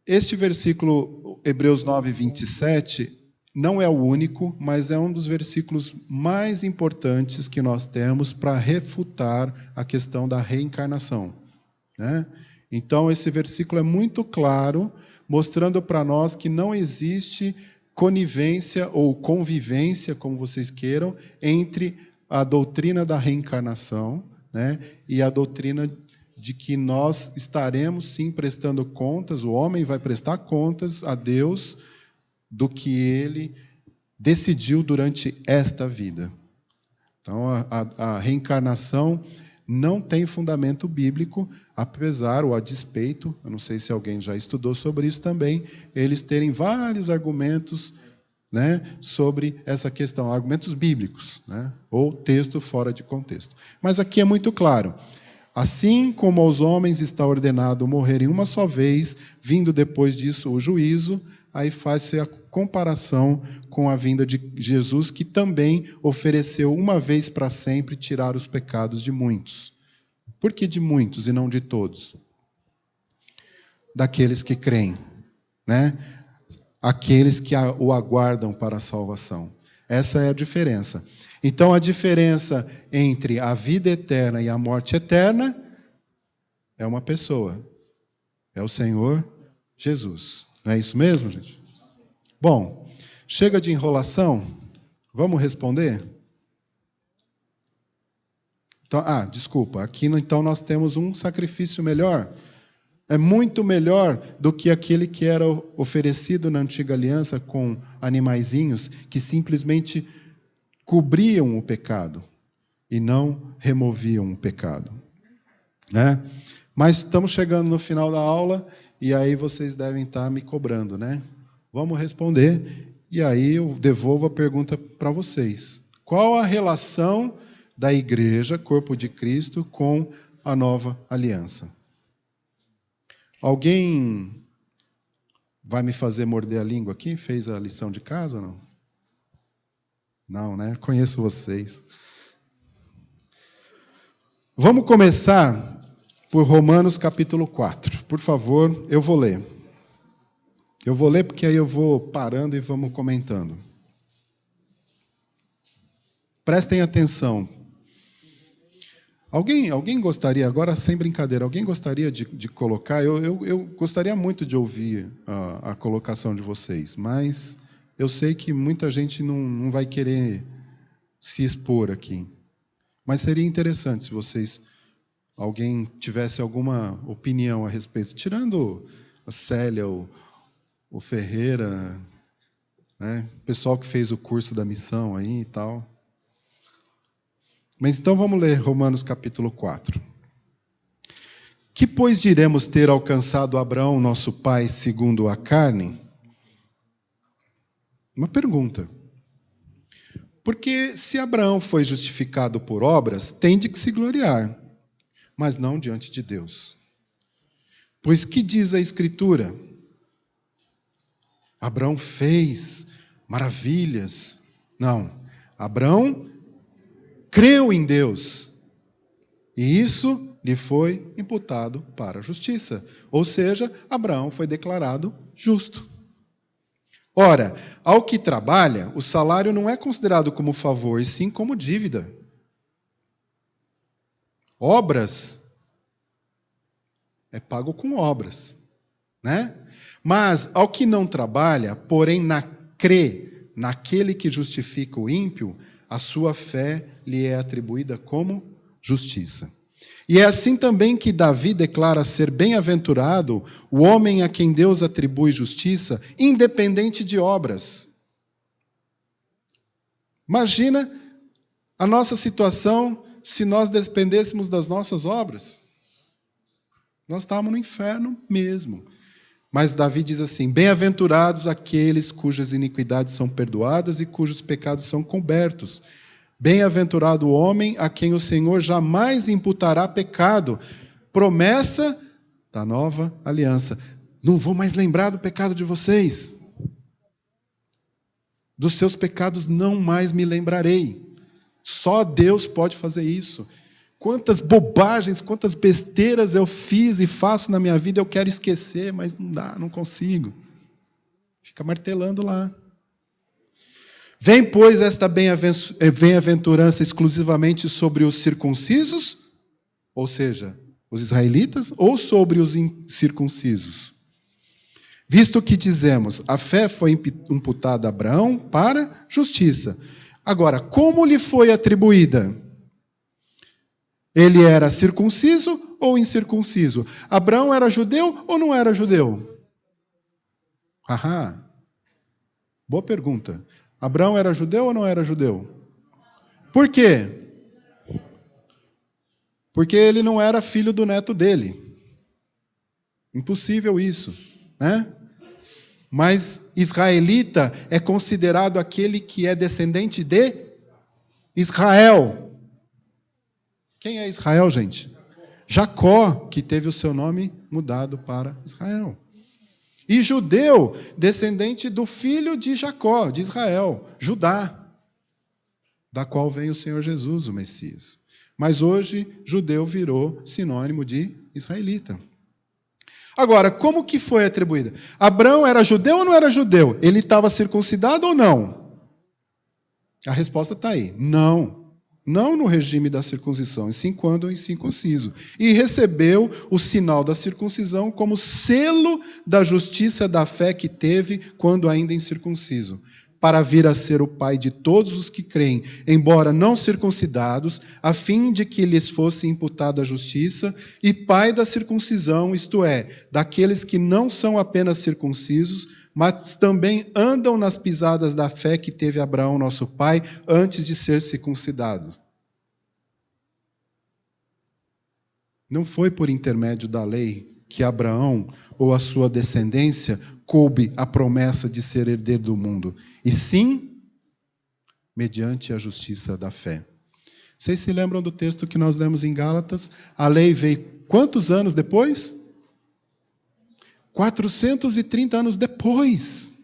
Este versículo, Hebreus 9, 27, não é o único, mas é um dos versículos mais importantes que nós temos para refutar a questão da reencarnação, né? Então, esse versículo é muito claro, mostrando para nós que não existe conivência ou convivência, como vocês queiram, entre a doutrina da reencarnação, né, e a doutrina de que nós estaremos, sim, prestando contas, o homem vai prestar contas a Deus do que ele decidiu durante esta vida. Então, a reencarnação não tem fundamento bíblico, apesar ou a despeito, eu não sei se alguém já estudou sobre isso também, eles terem vários argumentos, né, sobre essa questão, argumentos bíblicos, né, ou texto fora de contexto. Mas aqui é muito claro. Assim como aos homens está ordenado morrerem uma só vez, vindo depois disso o juízo, aí faz-se a comparação com a vinda de Jesus, que também ofereceu uma vez para sempre tirar os pecados de muitos. Por que de muitos e não de todos? Daqueles que creem, né? Aqueles que o aguardam para a salvação. Essa é a diferença. Então, a diferença entre a vida eterna e a morte eterna é uma pessoa. É o Senhor Jesus. Não é isso mesmo, gente? Bom, chega de enrolação. Vamos responder? Então, desculpa. Aqui, então, nós temos um sacrifício melhor. É muito melhor do que aquele que era oferecido na antiga aliança com animaizinhos que simplesmente cobriam o pecado e não removiam o pecado, né? Mas estamos chegando no final da aula e aí vocês devem estar me cobrando, né? Vamos responder e aí eu devolvo a pergunta para vocês. Qual a relação da igreja, corpo de Cristo, com a nova aliança? Alguém vai me fazer morder a língua aqui? Fez a lição de casa ou não? Não, né? Conheço vocês. Vamos começar por Romanos capítulo 4. Por favor, eu vou ler. Eu vou ler porque aí eu vou parando e vamos comentando. Prestem atenção. Alguém gostaria, agora sem brincadeira, alguém gostaria de colocar? Eu gostaria muito de ouvir a colocação de vocês, mas eu sei que muita gente não vai querer se expor aqui. Mas seria interessante se alguém tivesse alguma opinião a respeito, tirando a Célia, o Ferreira, né? O pessoal que fez o curso da missão aí e tal. Mas então vamos ler Romanos capítulo 4. Que, pois, diremos ter alcançado Abraão, nosso pai, segundo a carne? Uma pergunta. Porque se Abraão foi justificado por obras, tem de que se gloriar, mas não diante de Deus. Pois que diz a Escritura? Abraão fez maravilhas. Não, Abraão creu em Deus, e isso lhe foi imputado para a justiça. Ou seja, Abraão foi declarado justo. Ora, ao que trabalha, o salário não é considerado como favor, e sim como dívida. Obras é pago com obras, né? Mas ao que não trabalha, porém crê naquele que justifica o ímpio, a sua fé lhe é atribuída como justiça. E é assim também que Davi declara ser bem-aventurado o homem a quem Deus atribui justiça, independente de obras. Imagina a nossa situação se nós dependêssemos das nossas obras. Nós estávamos no inferno mesmo. Mas Davi diz assim: bem-aventurados aqueles cujas iniquidades são perdoadas e cujos pecados são cobertos. Bem-aventurado o homem a quem o Senhor jamais imputará pecado. Promessa da nova aliança. Não vou mais lembrar do pecado de vocês. Dos seus pecados não mais me lembrarei. Só Deus pode fazer isso. Quantas bobagens, quantas besteiras eu fiz e faço na minha vida, eu quero esquecer, mas não dá, não consigo. Fica martelando lá. Vem, pois, esta bem-aventurança exclusivamente sobre os circuncisos, ou seja, os israelitas, ou sobre os incircuncisos? Visto que dizemos, a fé foi imputada a Abraão para justiça. Agora, como lhe foi atribuída? Ele era circunciso ou incircunciso? Abraão era judeu ou não era judeu? Boa pergunta. Abraão era judeu ou não era judeu? Por quê? Porque ele não era filho do neto dele. Impossível isso, né? Mas israelita é considerado aquele que é descendente de Israel. Quem é Israel, gente? Jacó, que teve o seu nome mudado para Israel. E judeu, descendente do filho de Jacó, de Israel, Judá, da qual vem o Senhor Jesus, o Messias. Mas hoje, judeu virou sinônimo de israelita. Agora, como que foi atribuída? Abraão era judeu ou não era judeu? Ele estava circuncidado ou não? A resposta está aí. Não. Não no regime da circuncisão, e sim quando incircunciso. E recebeu o sinal da circuncisão como selo da justiça da fé que teve quando ainda incircunciso, para vir a ser o pai de todos os que creem, embora não circuncidados, a fim de que lhes fosse imputada a justiça, e pai da circuncisão, isto é, daqueles que não são apenas circuncisos, mas também andam nas pisadas da fé que teve Abraão, nosso pai, antes de ser circuncidado. Não foi por intermédio da lei que Abraão ou a sua descendência coube a promessa de ser herdeiro do mundo, e sim mediante a justiça da fé. Vocês se lembram do texto que nós lemos em Gálatas? A lei veio quantos anos depois? 430 anos depois.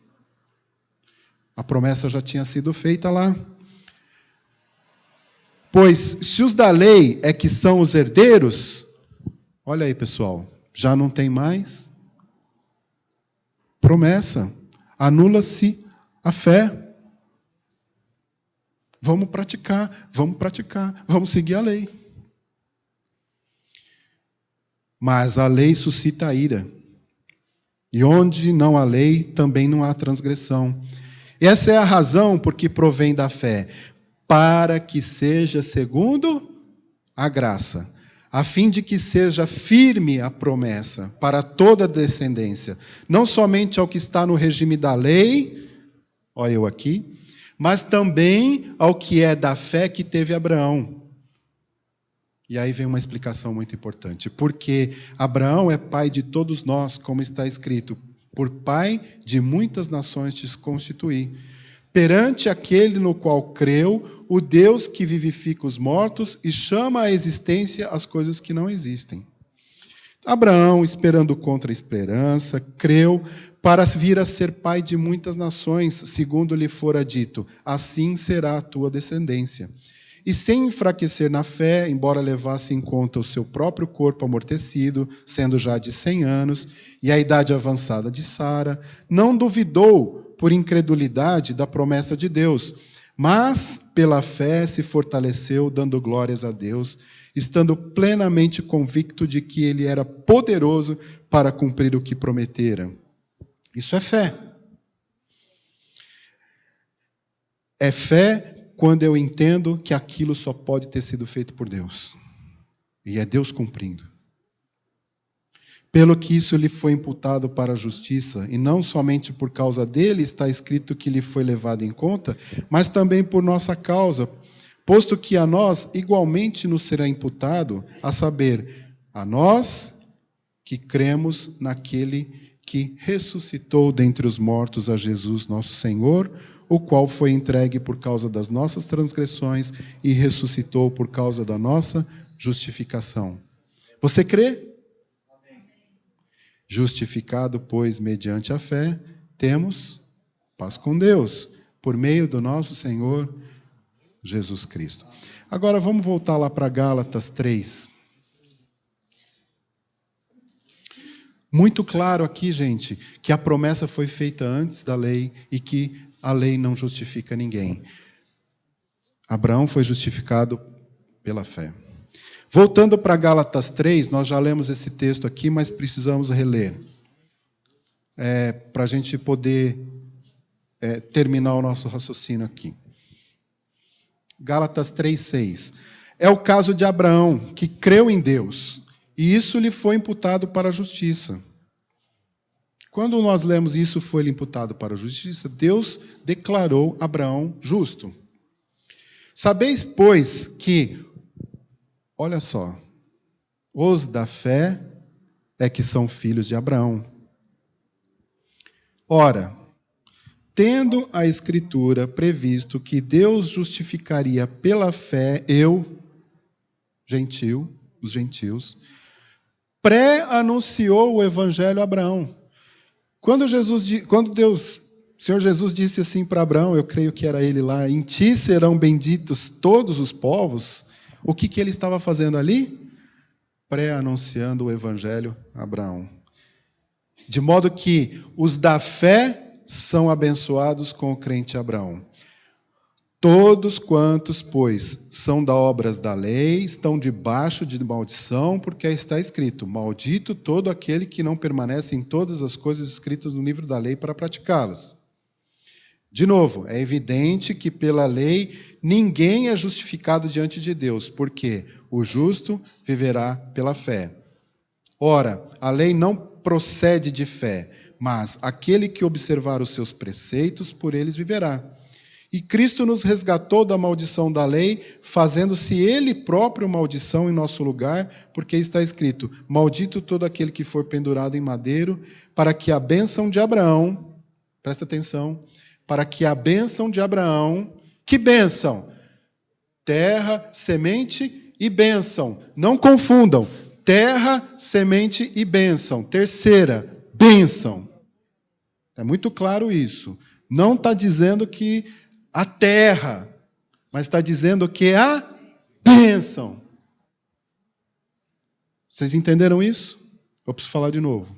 A promessa já tinha sido feita lá. Pois, se os da lei é que são os herdeiros, olha aí, pessoal, já não tem mais promessa. Anula-se a fé. Vamos praticar, vamos seguir a lei. Mas a lei suscita a ira. E onde não há lei, também não há transgressão. Essa é a razão por que provém da fé, para que seja segundo a graça, a fim de que seja firme a promessa para toda a descendência, não somente ao que está no regime da lei, olha eu aqui, mas também ao que é da fé que teve Abraão. E aí vem uma explicação muito importante. Porque Abraão é pai de todos nós, como está escrito, por pai de muitas nações te constituí. Perante aquele no qual creu, o Deus que vivifica os mortos e chama à existência as coisas que não existem. Abraão, esperando contra a esperança, creu para vir a ser pai de muitas nações, segundo lhe fora dito, assim será a tua descendência. E sem enfraquecer na fé, embora levasse em conta o seu próprio corpo amortecido, sendo já de 100 anos, e a idade avançada de Sara, não duvidou, por incredulidade, da promessa de Deus, mas pela fé se fortaleceu, dando glórias a Deus, estando plenamente convicto de que ele era poderoso para cumprir o que prometera. Isso é fé. É fé quando eu entendo que aquilo só pode ter sido feito por Deus. E é Deus cumprindo. Pelo que isso lhe foi imputado para a justiça, e não somente por causa dele está escrito que lhe foi levado em conta, mas também por nossa causa, posto que a nós igualmente nos será imputado, a saber, a nós que cremos naquele que ressuscitou dentre os mortos a Jesus nosso Senhor, o qual foi entregue por causa das nossas transgressões e ressuscitou por causa da nossa justificação. Você crê? Amém. Justificado, pois, mediante a fé, temos paz com Deus, por meio do nosso Senhor Jesus Cristo. Agora vamos voltar lá para Gálatas 3. Muito claro aqui, gente, que a promessa foi feita antes da lei e que a lei não justifica ninguém. Abraão foi justificado pela fé. Voltando para Gálatas 3, nós já lemos esse texto aqui, mas precisamos reler. Para a gente poder terminar o nosso raciocínio aqui. Gálatas 3:6. É o caso de Abraão, que creu em Deus, e isso lhe foi imputado para a justiça. Quando nós lemos isso foi-lhe imputado para a justiça, Deus declarou Abraão justo. Sabeis, pois, que, olha só, os da fé é que são filhos de Abraão. Ora, tendo a Escritura previsto que Deus justificaria pela fé os gentios, pré-anunciou o Evangelho a Abraão. Quando o Senhor Jesus disse assim para Abraão, eu creio que era ele lá, em ti serão benditos todos os povos, o que ele estava fazendo ali? Pré-anunciando o Evangelho a Abraão. De modo que os da fé são abençoados com o crente Abraão. Todos quantos, pois, são da obras da lei, estão debaixo de maldição, porque está escrito, maldito todo aquele que não permanece em todas as coisas escritas no livro da lei para praticá-las. De novo, é evidente que pela lei ninguém é justificado diante de Deus, porque o justo viverá pela fé. Ora, a lei não procede de fé, mas aquele que observar os seus preceitos, por eles viverá. E Cristo nos resgatou da maldição da lei, fazendo-se Ele próprio maldição em nosso lugar, porque está escrito, maldito todo aquele que for pendurado em madeiro, para que a bênção de Abraão, presta atenção, para que a bênção de Abraão, que bênção? Terra, semente e bênção. Não confundam, terra, semente e bênção. Terceira, bênção. É muito claro isso. Não está dizendo que a terra, mas está dizendo que a bênção. Vocês entenderam isso? Eu preciso falar de novo.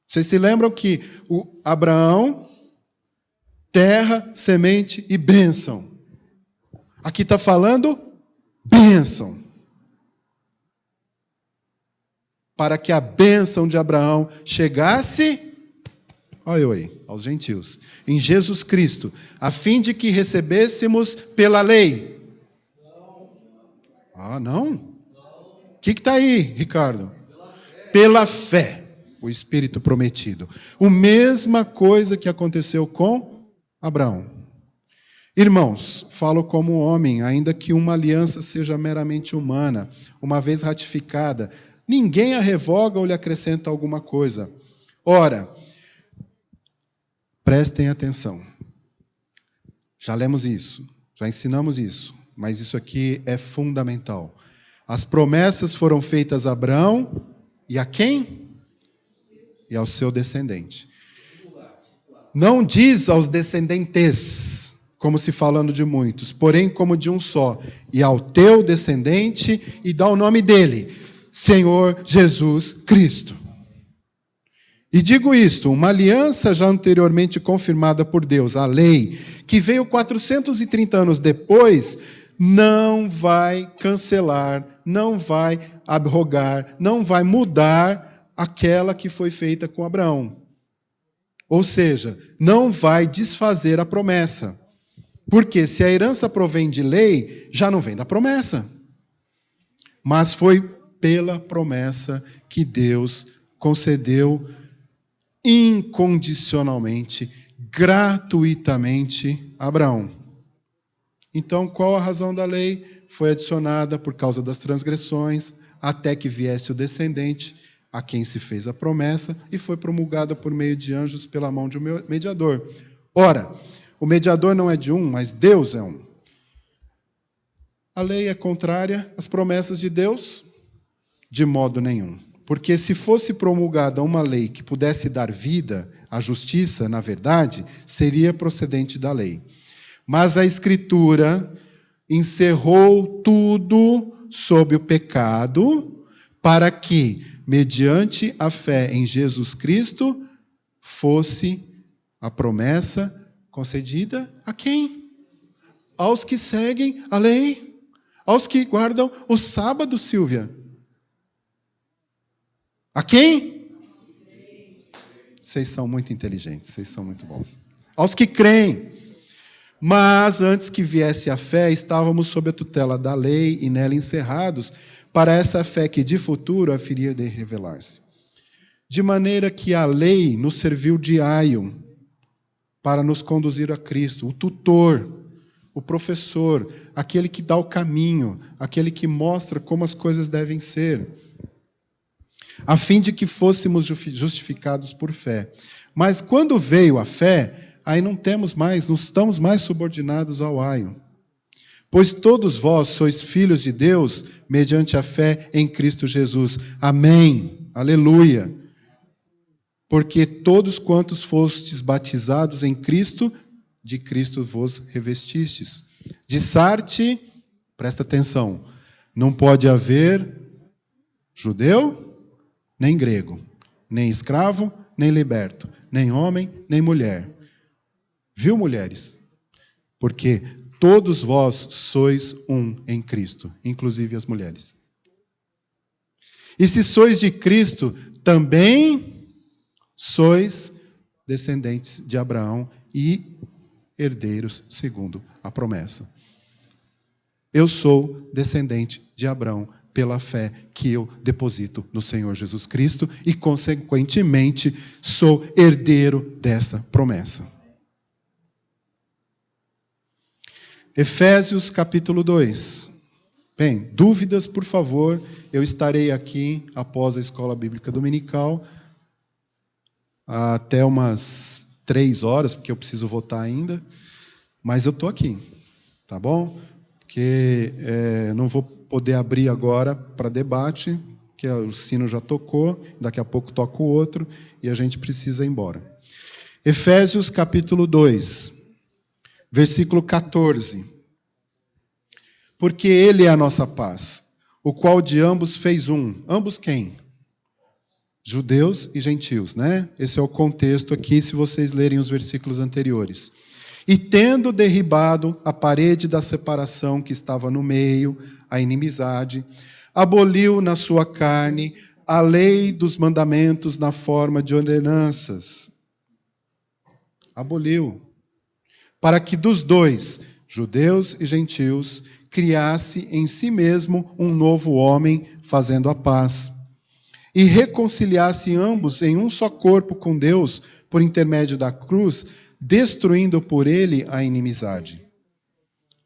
Vocês se lembram que o Abraão, terra, semente e bênção. Aqui está falando bênção. Para que a bênção de Abraão chegasse, olha eu aí, aos gentios, em Jesus Cristo, a fim de que recebêssemos pela lei. Ah, não? O que está aí, Ricardo? Pela fé, o Espírito prometido. A mesma coisa que aconteceu com Abraão. Irmãos, falo como homem, ainda que uma aliança seja meramente humana, uma vez ratificada, ninguém a revoga ou lhe acrescenta alguma coisa. Ora, prestem atenção. Já lemos isso, já ensinamos isso, mas isso aqui é fundamental. As promessas foram feitas a Abraão e a quem? E ao seu descendente. Não diz aos descendentes, como se falando de muitos, porém como de um só, e ao teu descendente, e dá o nome dele, Senhor Jesus Cristo. E digo isto, uma aliança já anteriormente confirmada por Deus, a lei, que veio 430 anos depois, não vai cancelar, não vai abrogar, não vai mudar aquela que foi feita com Abraão. Ou seja, não vai desfazer a promessa. Porque se a herança provém de lei, já não vem da promessa. Mas foi pela promessa que Deus concedeu incondicionalmente, gratuitamente a Abraão. Então, qual a razão da lei? Foi adicionada por causa das transgressões, até que viesse o descendente, a quem se fez a promessa, e foi promulgada por meio de anjos pela mão de um mediador. Ora, o mediador não é de um, mas Deus é um. A lei é contrária às promessas de Deus? De modo nenhum. Porque se fosse promulgada uma lei que pudesse dar vida à justiça, na verdade, seria procedente da lei. Mas a Escritura encerrou tudo sob o pecado, para que, mediante a fé em Jesus Cristo, fosse a promessa concedida a quem? Aos que seguem a lei, aos que guardam o sábado, Silvia. A quem? Vocês são muito inteligentes, vocês são muito bons. Aos que creem. Mas antes que viesse a fé, estávamos sob a tutela da lei e nela encerrados, para essa fé que de futuro haveria de revelar-se. De maneira que a lei nos serviu de aio para nos conduzir a Cristo, o tutor, o professor, aquele que dá o caminho, aquele que mostra como as coisas devem ser, a fim de que fôssemos justificados por fé. Mas quando veio a fé, aí não estamos mais subordinados ao aio. Pois todos vós sois filhos de Deus, mediante a fé em Cristo Jesus. Amém. Aleluia. Porque todos quantos fostes batizados em Cristo, de Cristo vos revestistes. De Sarte, presta atenção, não pode haver judeu, nem grego, nem escravo, nem liberto, nem homem, nem mulher. Viu, mulheres? Porque todos vós sois um em Cristo, inclusive as mulheres. E se sois de Cristo, também sois descendentes de Abraão e herdeiros segundo a promessa. Eu sou descendente de Abraão pela fé que eu deposito no Senhor Jesus Cristo e, consequentemente, sou herdeiro dessa promessa. Efésios capítulo 2. Bem, dúvidas, por favor, eu estarei aqui após a escola bíblica dominical até umas 3 horas, porque eu preciso votar ainda, mas eu estou aqui, tá bom? Porque não vou poder abrir agora para debate, que o sino já tocou, daqui a pouco toca o outro, e a gente precisa ir embora. Efésios capítulo 2, versículo 14. Porque ele é a nossa paz, o qual de ambos fez um. Ambos quem? Judeus e gentios, né? Esse é o contexto aqui, se vocês lerem os versículos anteriores. E tendo derribado a parede da separação que estava no meio, a inimizade, aboliu na sua carne a lei dos mandamentos na forma de ordenanças. Aboliu. Para que dos dois, judeus e gentios, criasse em si mesmo um novo homem, fazendo a paz. E reconciliasse ambos em um só corpo com Deus, por intermédio da cruz, destruindo por ele a inimizade.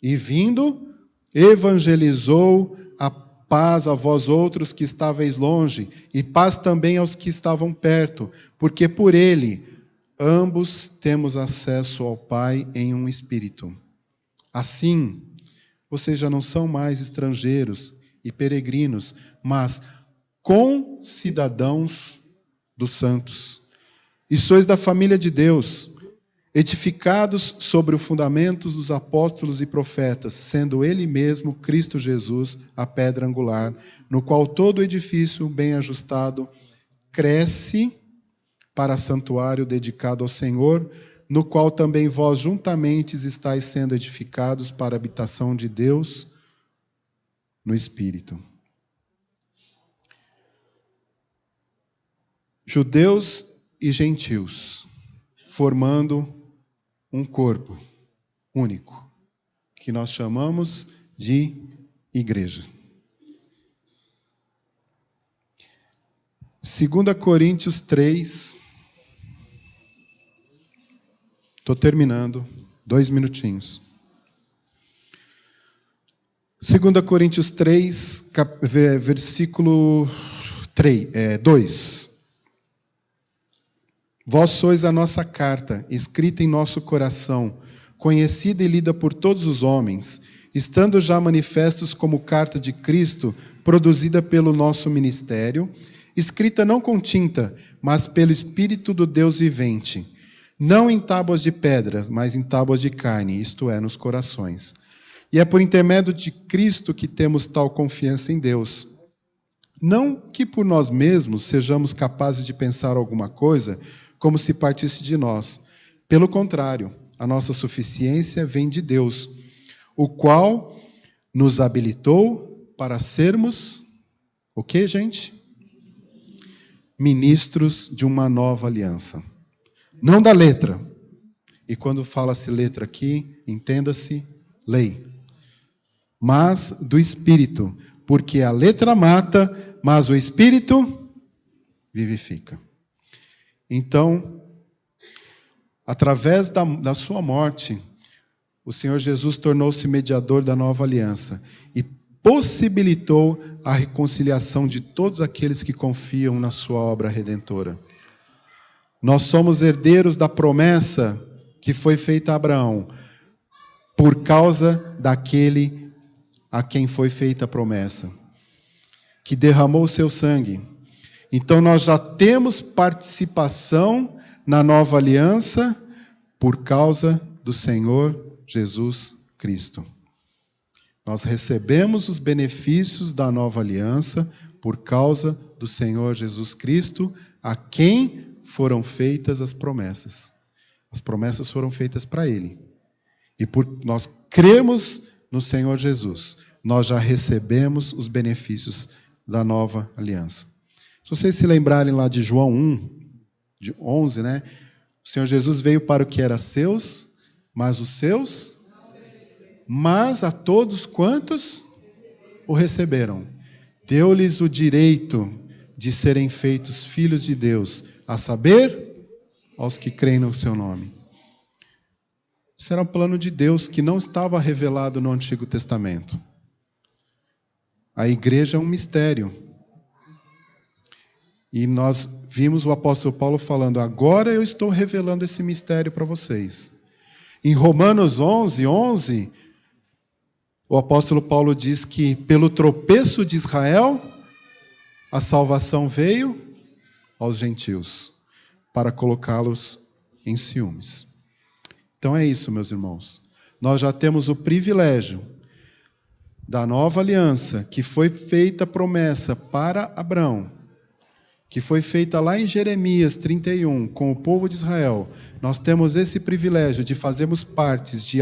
E vindo, evangelizou a paz a vós outros que estáveis longe, e paz também aos que estavam perto, porque por ele ambos temos acesso ao Pai em um Espírito. Assim, vocês já não são mais estrangeiros e peregrinos, mas concidadãos dos santos. E sois da família de Deus, edificados sobre os fundamentos dos apóstolos e profetas, sendo ele mesmo, Cristo Jesus, a pedra angular, no qual todo edifício bem ajustado cresce para santuário dedicado ao Senhor, no qual também vós juntamente estáis sendo edificados para a habitação de Deus no Espírito. Judeus e gentios, formando um corpo único, que nós chamamos de igreja. 2 Coríntios 3, estou terminando, 2 minutinhos. 2 Coríntios 3, versículo 2. Vós sois a nossa carta, escrita em nosso coração, conhecida e lida por todos os homens, estando já manifestos como carta de Cristo, produzida pelo nosso ministério, escrita não com tinta, mas pelo Espírito do Deus vivente, não em tábuas de pedra, mas em tábuas de carne, isto é, nos corações. E é por intermédio de Cristo que temos tal confiança em Deus. Não que por nós mesmos sejamos capazes de pensar alguma coisa como se partisse de nós. Pelo contrário, a nossa suficiência vem de Deus, o qual nos habilitou para sermos, o quê, gente? Ministros de uma nova aliança. Não da letra. E quando fala-se letra aqui, entenda-se lei. Mas do Espírito, porque a letra mata, mas o Espírito vivifica. Então, através da sua morte, o Senhor Jesus tornou-se mediador da nova aliança e possibilitou a reconciliação de todos aqueles que confiam na sua obra redentora. Nós somos herdeiros da promessa que foi feita a Abraão, por causa daquele a quem foi feita a promessa, que derramou o seu sangue. Então nós já temos participação na nova aliança por causa do Senhor Jesus Cristo. Nós recebemos os benefícios da nova aliança por causa do Senhor Jesus Cristo, a quem foram feitas as promessas. As promessas foram feitas para Ele. E por nós cremos no Senhor Jesus, nós já recebemos os benefícios da nova aliança. Se vocês se lembrarem lá de João 1, de 11, né? O Senhor Jesus veio para o que era seus, mas os seus, mas a todos quantos o receberam. Deu-lhes o direito de serem feitos filhos de Deus, a saber, aos que creem no seu nome. Isso era um plano de Deus que não estava revelado no Antigo Testamento. A igreja é um mistério. E nós vimos o apóstolo Paulo falando, agora eu estou revelando esse mistério para vocês. Em Romanos 11, o apóstolo Paulo diz que pelo tropeço de Israel, a salvação veio aos gentios, para colocá-los em ciúmes. Então é isso, meus irmãos. Nós já temos o privilégio da nova aliança, que foi feita promessa para Abraão, que foi feita lá em Jeremias 31, com o povo de Israel. Nós temos esse privilégio de fazermos parte de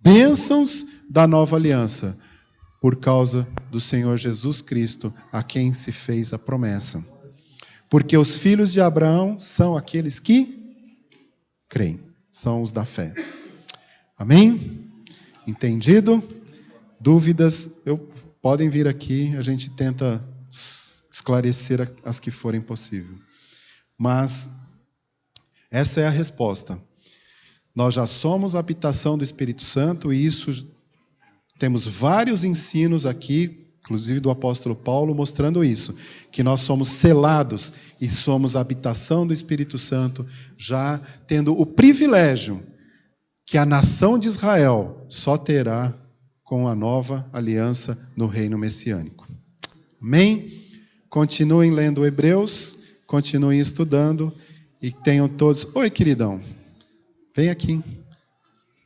bênçãos da nova aliança, por causa do Senhor Jesus Cristo, a quem se fez a promessa. Porque os filhos de Abraão são aqueles que creem, são os da fé. Amém? Entendido? Dúvidas? Podem vir aqui, a gente tenta esclarecer as que forem possível. Mas essa é a resposta. Nós já somos a habitação do Espírito Santo e isso temos vários ensinos aqui, inclusive do apóstolo Paulo, mostrando isso, que nós somos selados e somos a habitação do Espírito Santo, já tendo o privilégio que a nação de Israel só terá com a nova aliança no reino messiânico. Amém? Continuem lendo Hebreus, continuem estudando e tenham todos... Oi, queridão, vem aqui.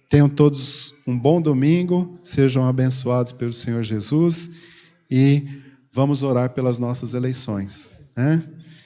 Tenham todos um bom domingo, sejam abençoados pelo Senhor Jesus e vamos orar pelas nossas eleições, né?